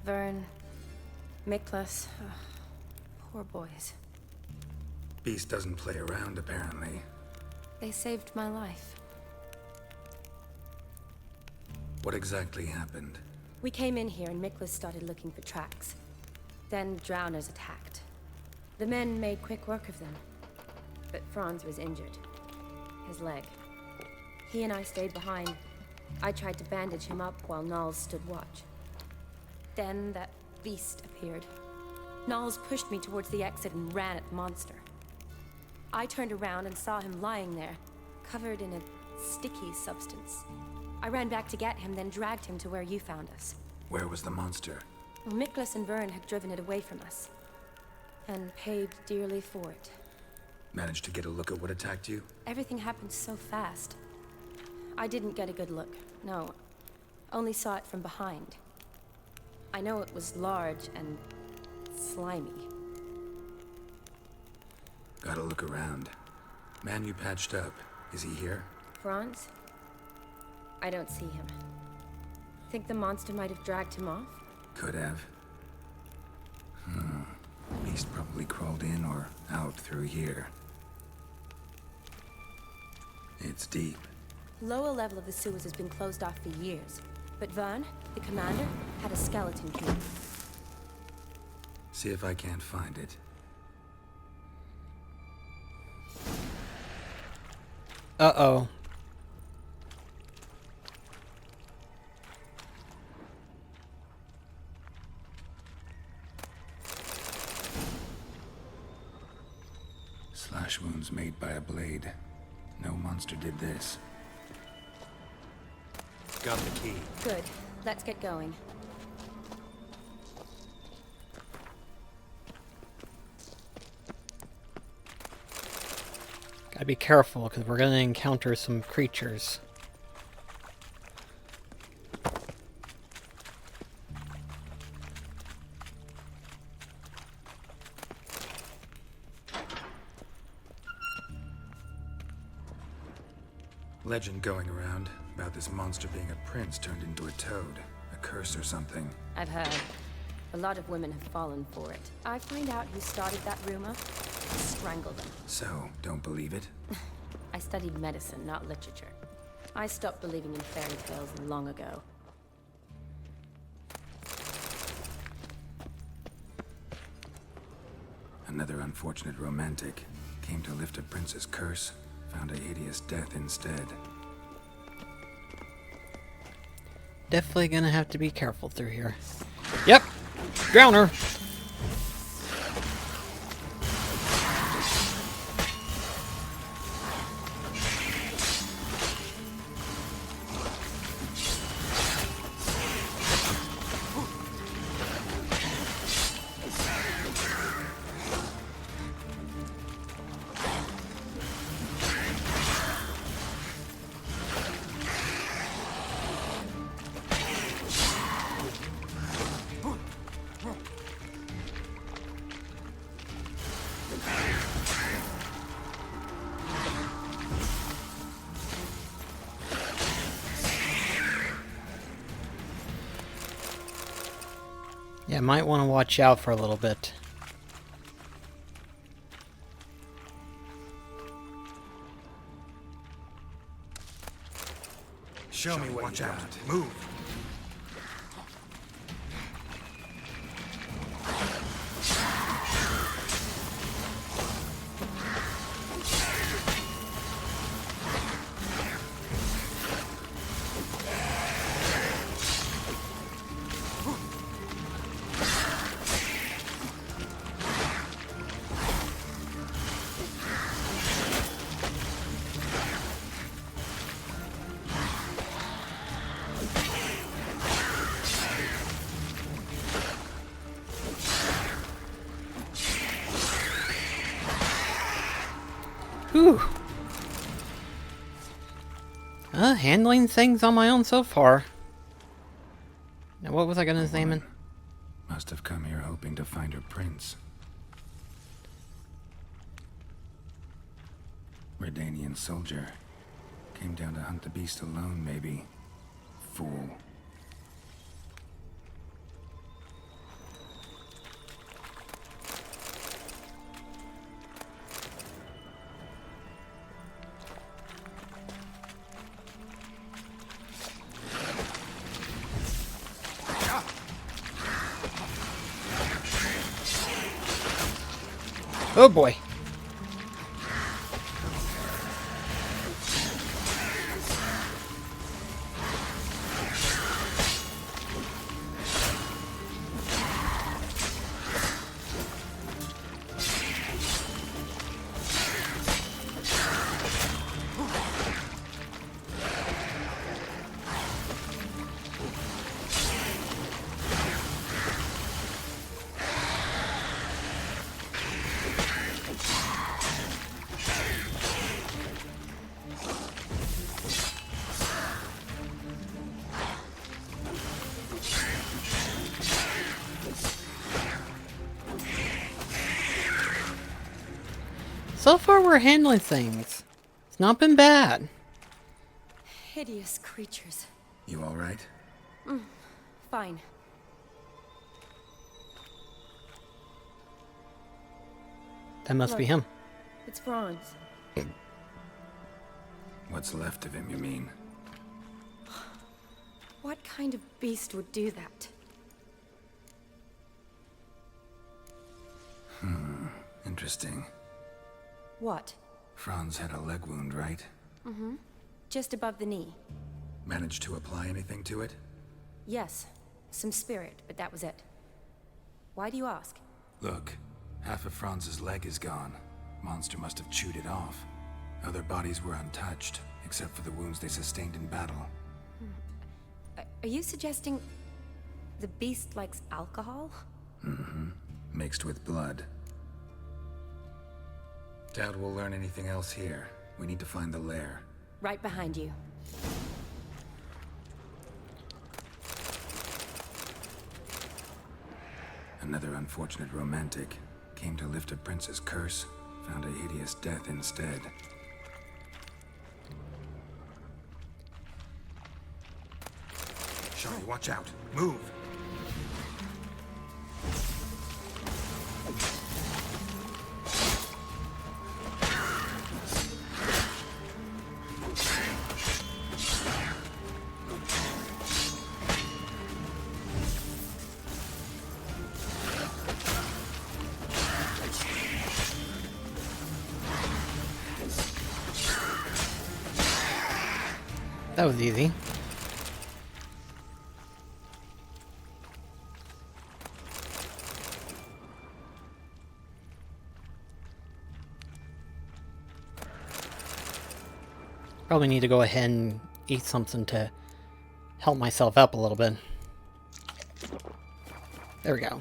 Vern, Miklas. Poor boys. Beast doesn't play around, apparently. They saved my life. What exactly happened? We came in here and Miklas started looking for tracks. Then drowners attacked. The men made quick work of them. But Franz was injured. His leg. He and I stayed behind. I tried to bandage him up while Nals stood watch. Then that beast appeared. Nals pushed me towards the exit and ran at the monster. I turned around and saw him lying there, covered in a sticky substance. I ran back to get him, then dragged him to where you found us. Where was the monster? Well, Miklas and Vern had driven it away from us. And paid dearly for it. Managed to get a look at what attacked you? Everything happened so fast. I didn't get a good look, no. Only saw it from behind. I know it was large and slimy. Gotta look around. Man you patched up, is he here? Franz? I don't see him. Think the monster might have dragged him off? Could have. Beast probably crawled in or out through here. It's deep. Lower level of the sewers has been closed off for years. But Vern, the commander, had a skeleton here. See if I can't find it. Uh-oh. Slash wounds made by a blade. No monster did this. Got the key. Good. Let's get going. Gotta be careful, because we're gonna encounter some creatures. Legend going around about this monster being a prince turned into a toad. A curse or something. I've heard. A lot of women have fallen for it. I find out who started that rumor, strangle them. So, don't believe it? I studied medicine, not literature. I stopped believing in fairy tales long ago. Another unfortunate romantic. Came to lift a prince's curse. Found a hideous death instead. Definitely gonna have to be careful through here. Yep! Drowner! Yeah, might want to watch out for a little bit. Show me what you got. Move. Whew. Handling things on my own so far. Now, what was I gonna examine? Must have come here hoping to find her prince. Redanian soldier. Came down to hunt the beast alone, maybe. Fool. Oh boy. So far we're handling things. It's not been bad. Hideous creatures. You alright? Fine. That must be him. It's Franz. What's left of him, you mean? What kind of beast would do that? Interesting. What? Franz had a leg wound, right? Mm-hmm. Just above the knee. Managed to apply anything to it? Yes. Some spirit, but that was it. Why do you ask? Look, half of Franz's leg is gone. Monster must have chewed it off. Other bodies were untouched, except for the wounds they sustained in battle. Are you suggesting the beast likes alcohol? Mm-hmm. Mixed with blood. Doubt we'll learn anything else here. We need to find the lair. Right behind you. Another unfortunate romantic. Came to lift a prince's curse, found a hideous death instead. Shari, watch out. Move! That was easy. Probably need to go ahead and eat something to help myself up a little bit. There we go.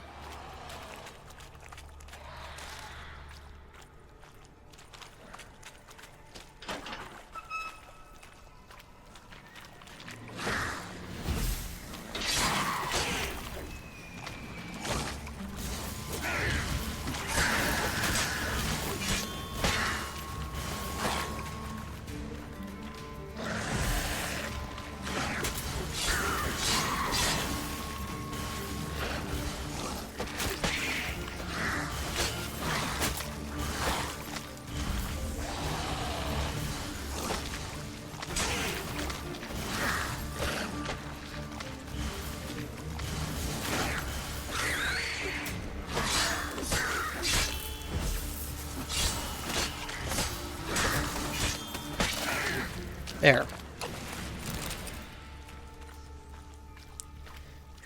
There.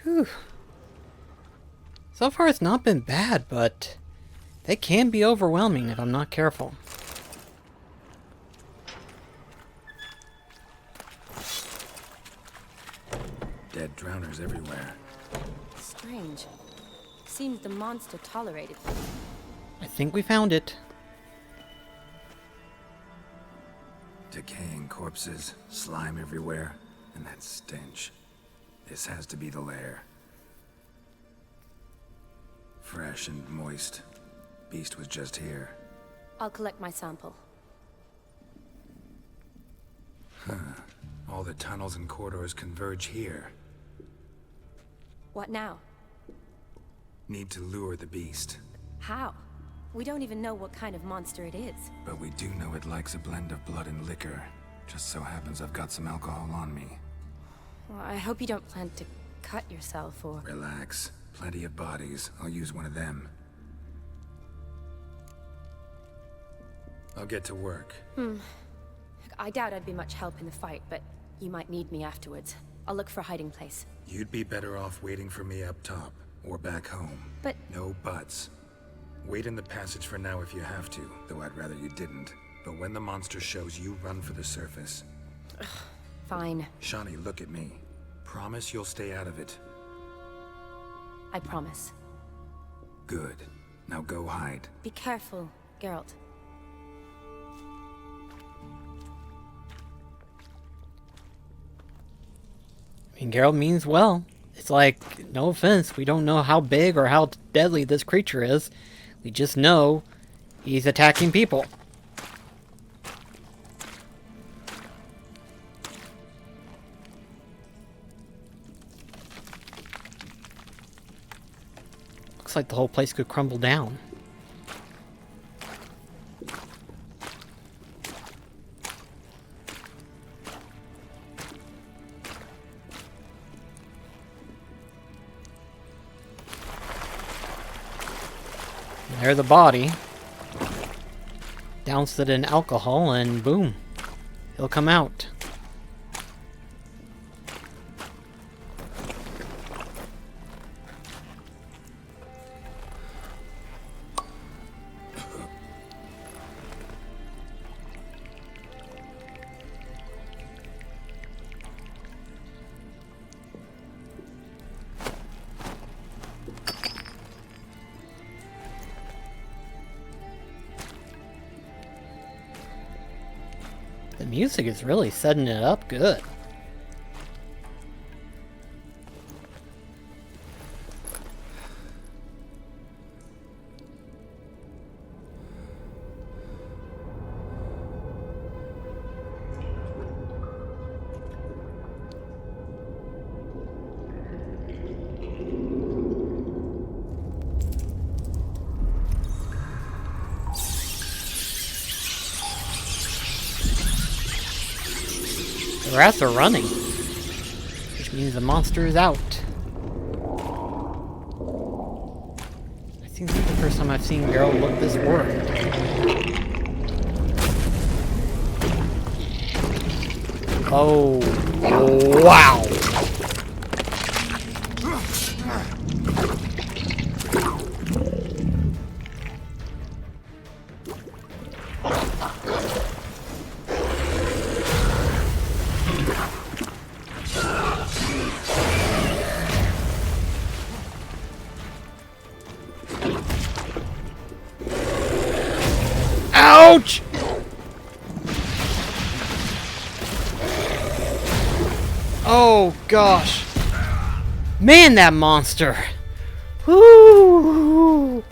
Whew. So far it's not been bad, but they can be overwhelming if I'm not careful. Dead drowners everywhere. Strange. Seems the monster tolerated them. I think we found it. Decaying corpses, slime everywhere, and that stench. This has to be the lair. Fresh and moist. Beast was just here. I'll collect my sample. Huh. All the tunnels and corridors converge here. What now? Need to lure the beast. How? We don't even know what kind of monster it is. But we do know it likes a blend of blood and liquor. Just so happens I've got some alcohol on me. Well, I hope you don't plan to cut yourself or... Relax. Plenty of bodies. I'll use one of them. I'll get to work. I doubt I'd be much help in the fight, but you might need me afterwards. I'll look for a hiding place. You'd be better off waiting for me up top, or back home. But... No buts. Wait in the passage for now if you have to, though I'd rather you didn't. But when the monster shows, you run for the surface. Fine. Shawnee, look at me. Promise you'll stay out of it. I promise. Good. Now go hide. Be careful, Geralt. I mean, Geralt means well. It's like, no offense, we don't know how big or how deadly this creature is. We just know he's attacking people. Looks like the whole place could crumble down. There's the body. Doused it in alcohol and boom, he'll come out. The music is really setting it up good. The rats are running, which means the monster is out. I think this is the first time I've seen Geralt look this worried. Oh, wow! Ouch! Oh gosh. Man, that monster. Woo!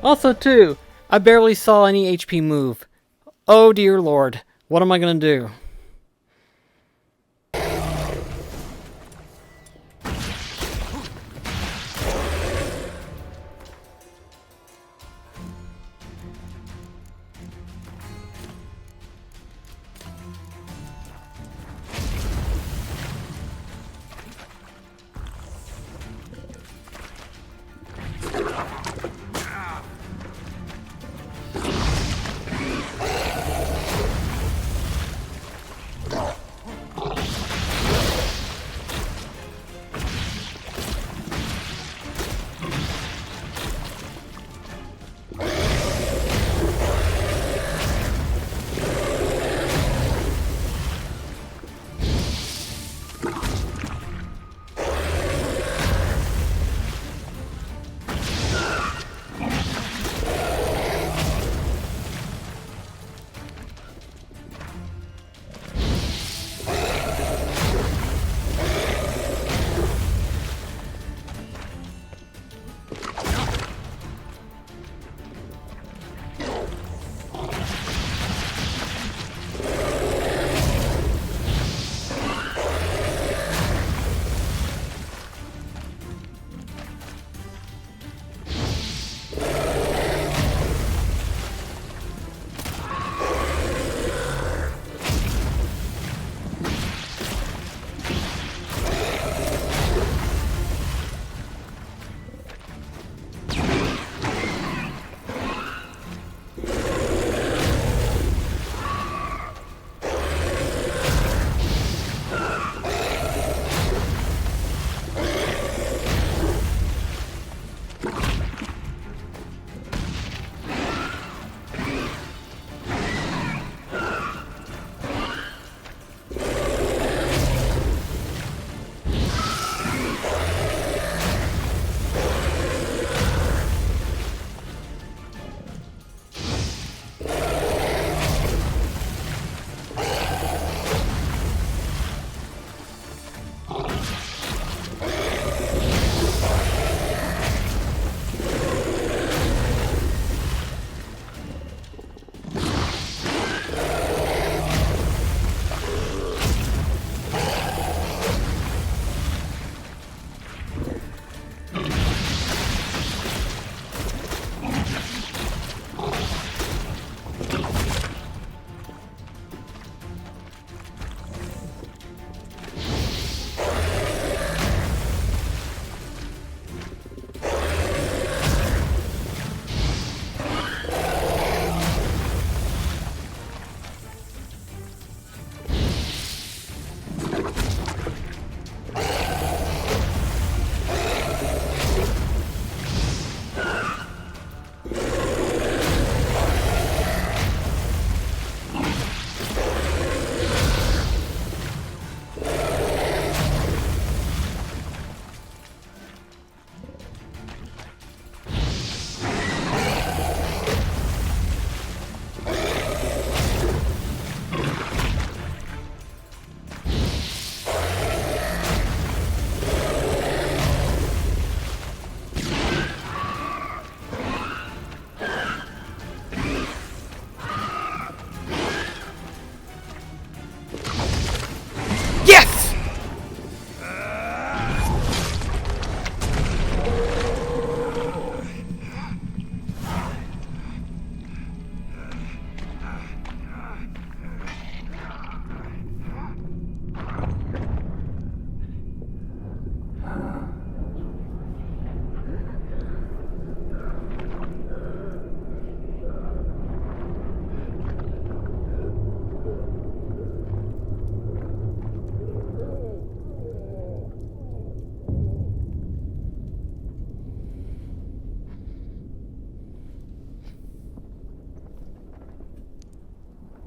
Also too, I barely saw any HP move. Oh dear lord. What am I gonna do?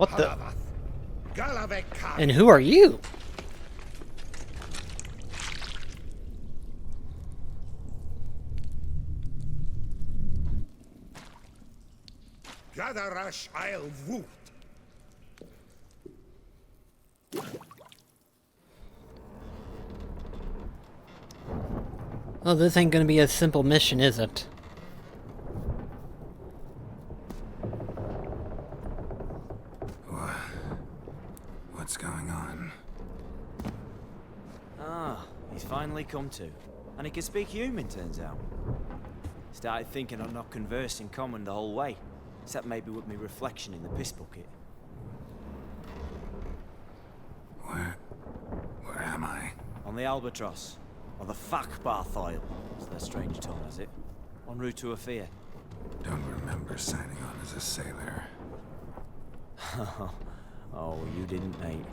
What the? Haravath, Galavekar. And who are you? Gadarash I'll Woot. Well, this ain't gonna be a simple mission, is it? What's going on? Ah, he's finally come to. And he can speak human, turns out. Started thinking I'd not conversed in common the whole way, except maybe with me reflection in the piss bucket. Where am I? On the Albatross, or the Fakbarthoil, as their strange tongue has it, en route to Afir. Don't remember signing on as a sailor. Oh, you didn't, mate.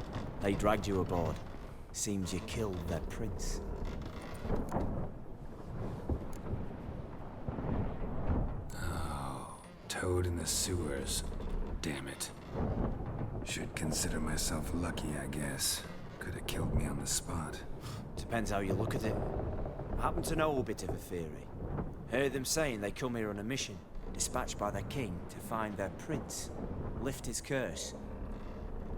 They dragged you aboard. Seems you killed their prince. Oh, toad in the sewers. Damn it. Should consider myself lucky, I guess. Could have killed me on the spot. Depends how you look at it. I happen to know a bit of a theory. Heard them saying they come here on a mission, dispatched by their king to find their prince, lift his curse.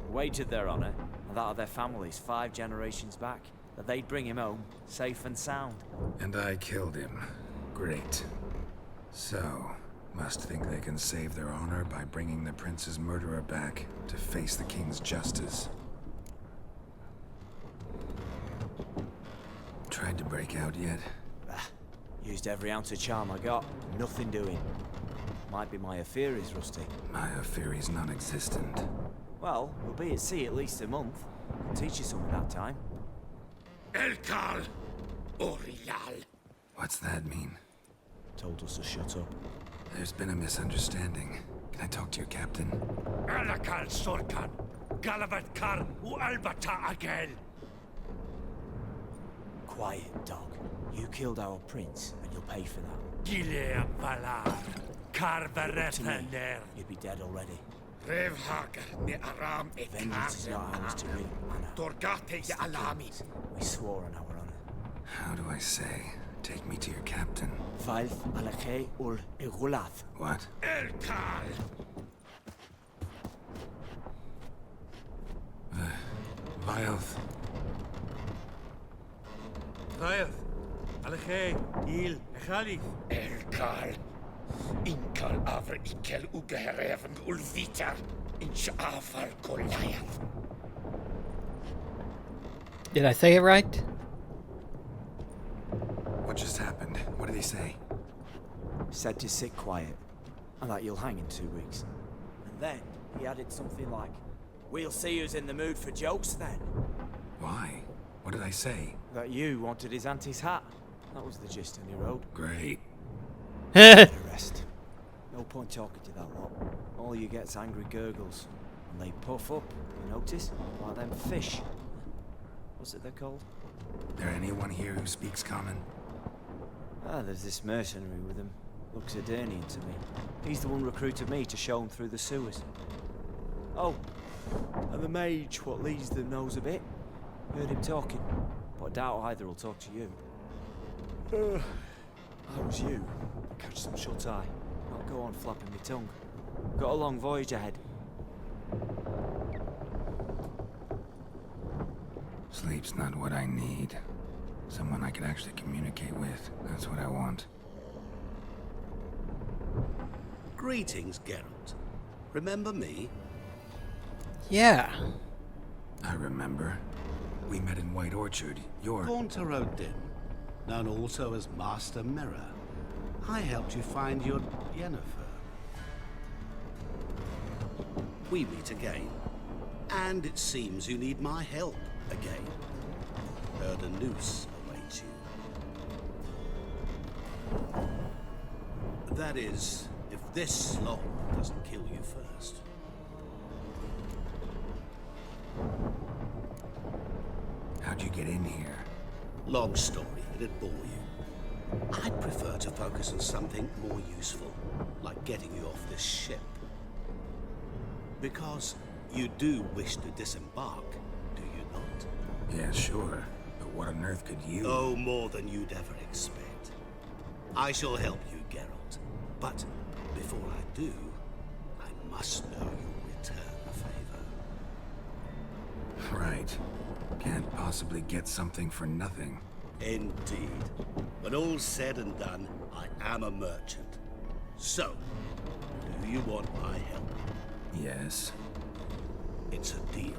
Wagered their honor, and that of their families 5 generations back, that they'd bring him home, safe and sound. And I killed him. Great. So, must think they can save their honor by bringing the prince's murderer back to face the king's justice. Tried to break out yet? Used every ounce of charm I got, nothing doing. Might be my Afiri's rusty. My Afiri's non-existent. Well, we'll be at sea at least a month. Teach you something that time. Elkal Orial. What's that mean? Told us to shut up. There's been a misunderstanding. Can I talk to your captain? Alakal Sorkan, Galavat Kar U Albata Agel. Quiet, dog. You killed our prince, and you'll pay for that. Gileam Valar, To me, Karvarepaner. you'd be dead already. Revhagar ni Aram Vengeance is not ours to reap, Anna. Torgate ya Alami. We swore on our honor. How do I say? Take me to your captain. Valth Alakhe ul Igulath. What? Elkal. Vilth. Rayth, Alakhe, Il, Echalith. Elkal. Inkal Avra Ikel Ugehereven Ulvitar. Inchafal Goliath. Did I say it right? What just happened? What did he say? Said to sit quiet, and that you'll hang in 2 weeks. And then he added something like, "We'll see who's in the mood for jokes then." Why? What did I say? That you wanted his auntie's hat. That was the gist, and he wrote. Great. The rest. No point talking to that lot. All you get's angry gurgles. And they puff up, you notice? Like them fish. What's it they're called? There anyone here who speaks common? Ah, there's this mercenary with him. Looks Adernian to me. He's the one recruited me to show him through the sewers. Oh, and the mage what leads them knows a bit. Heard him talking, but I doubt either will talk to you. How was you? Catch some shut-eye. Not go on flapping my tongue. Got a long voyage ahead. Sleep's not what I need. Someone I could actually communicate with. That's what I want. Greetings, Geralt. Remember me? Yeah. I remember. We met in White Orchard. You're... Gaunter-Odin, known also as Master Mirror. I helped you find your Yennefer. We meet again. And it seems you need my help again. Heard a noose awaits you. That is, if this slog doesn't kill you first. How'd you get in here? Long story, it'd bore you. I'd prefer to focus on something more useful, like getting you off this ship. Because You do wish to disembark, do you not? Yeah, sure. But what on earth could you... Oh, more than you'd ever expect. I shall help you, Geralt. But before I do, I must know you'll return the favor. Right. Can't possibly get something for nothing. Indeed. When all's said and done, I am a merchant. So, do you want my help? Yes. It's a deal.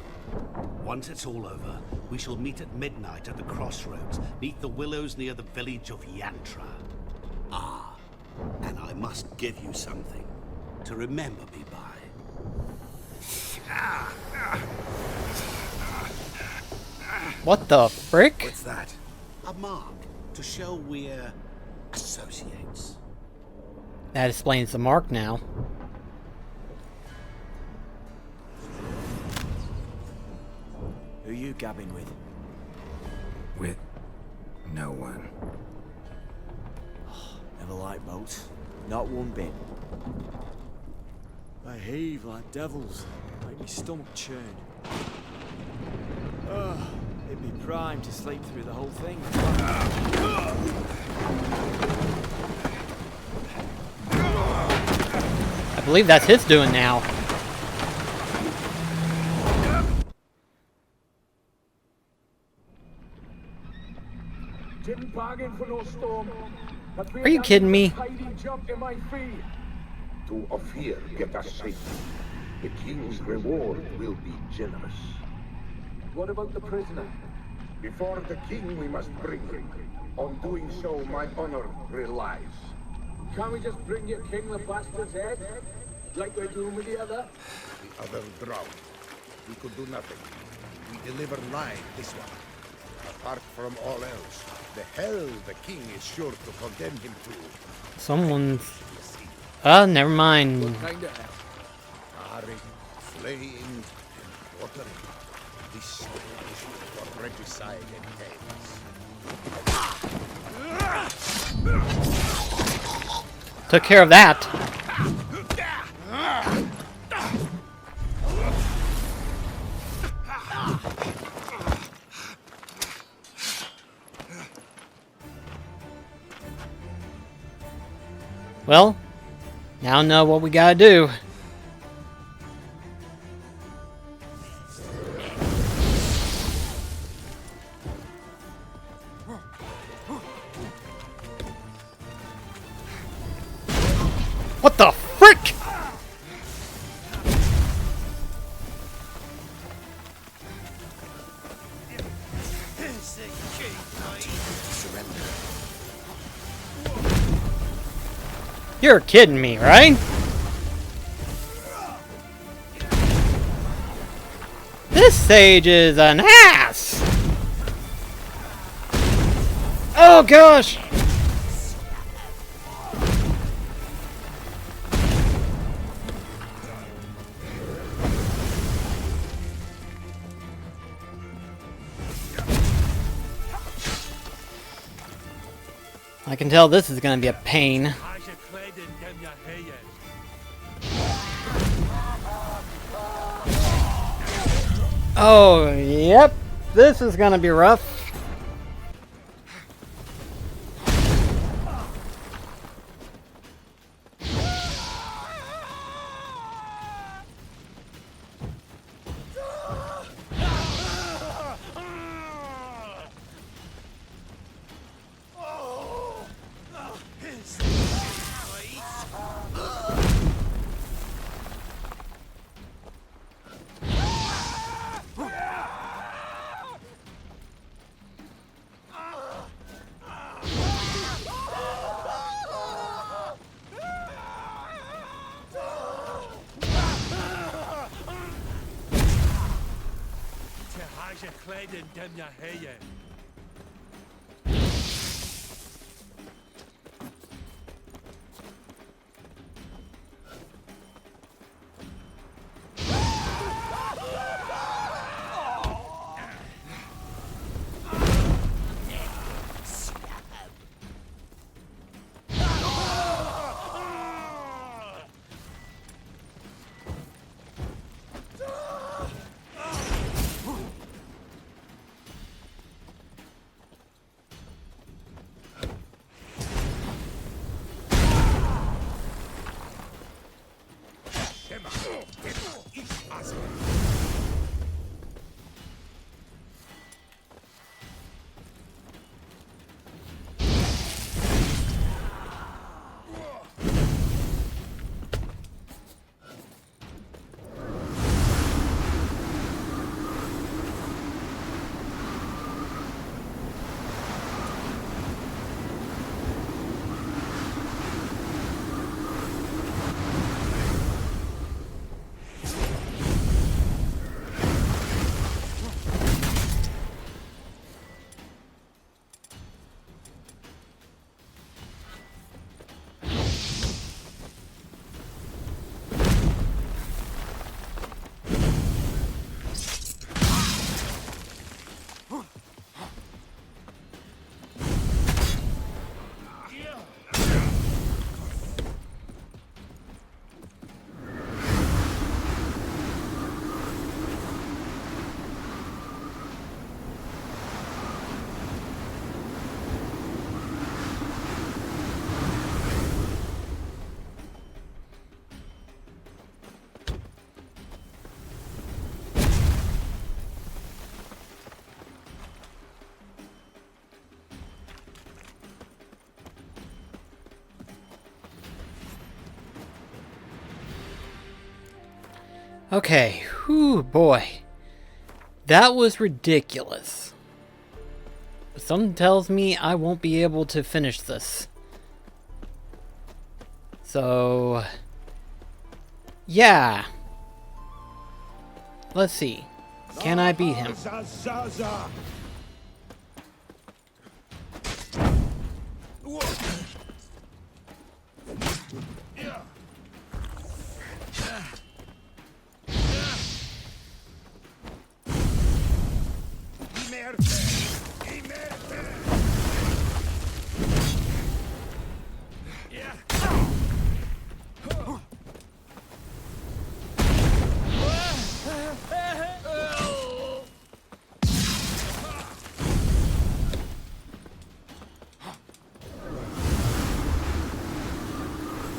Once it's all over, we shall meet at midnight at the crossroads, neath the willows near the village of Yantra. Ah, and I must give you something to remember me by. What the frick? What's that? A mark to show we're associates. That explains the mark now. Who you gabbing with? With no one. Never liked boats. Not one bit. They heave like devils. Make me stomach churn. It'd be prime to sleep through the whole thing. I believe that's his doing now. Didn't bargain for no storm. Are you kidding me? To Ophir get us safely. The king's reward will be generous. What about the prisoner? Before the king we must bring him. On doing so, my honor relies. Can't we just bring your king the bastard's head? Like we're doing with the other? The other drowned. We could do nothing. We deliver live this one. Apart from all else, the hell the king is sure to condemn him to. Someone's... Oh, never mind. What kind of hell? Harry, flaying, and watering. This is for regicide and chaos. Took care of that. Well, now I know what we gotta do. What the frick? You're kidding me, right? This sage is an ass! Oh gosh! I can tell this is gonna be a pain. Oh, yep. This is gonna be rough. Okay, whew, boy. That was ridiculous. But something tells me I won't be able to finish this. So... yeah. Let's see. Can I beat him?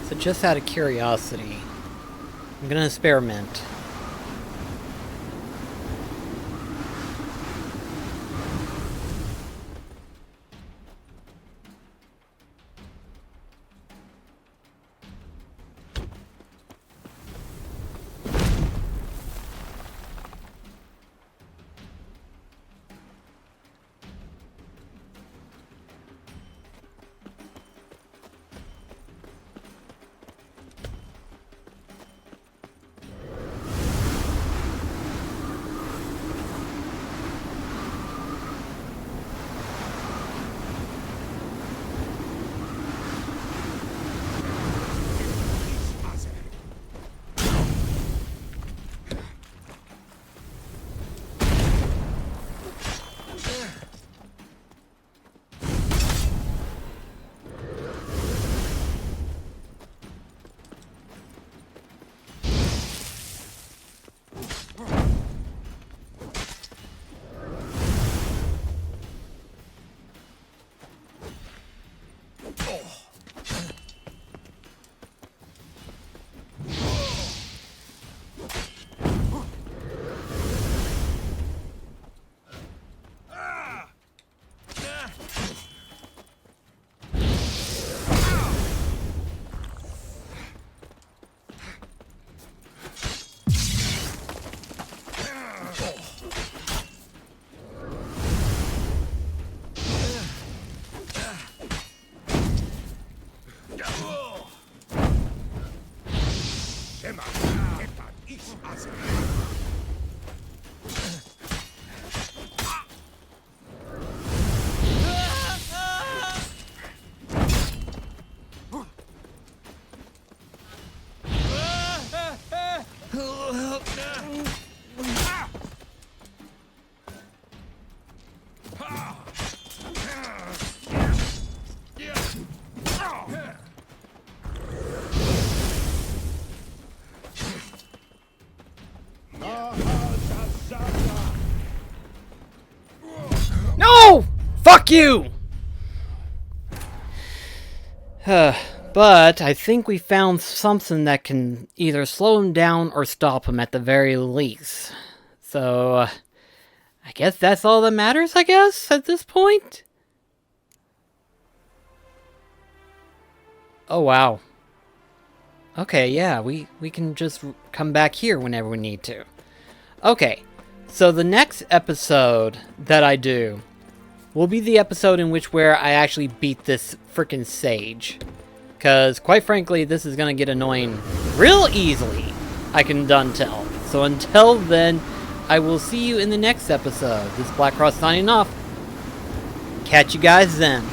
So just out of curiosity, I'm gonna experiment. No! Fuck you! But I think we found something that can either slow him down or stop him at the very least. So, I guess that's all that matters, I guess, at this point? Oh, wow. Okay, yeah, we can just come back here whenever we need to. Okay, so the next episode that I do will be the episode in which where I actually beat this frickin' sage. Because, quite frankly, this is going to get annoying real easily, I can done tell. So until then, I will see you in the next episode. This is BlackCross signing off. Catch you guys then.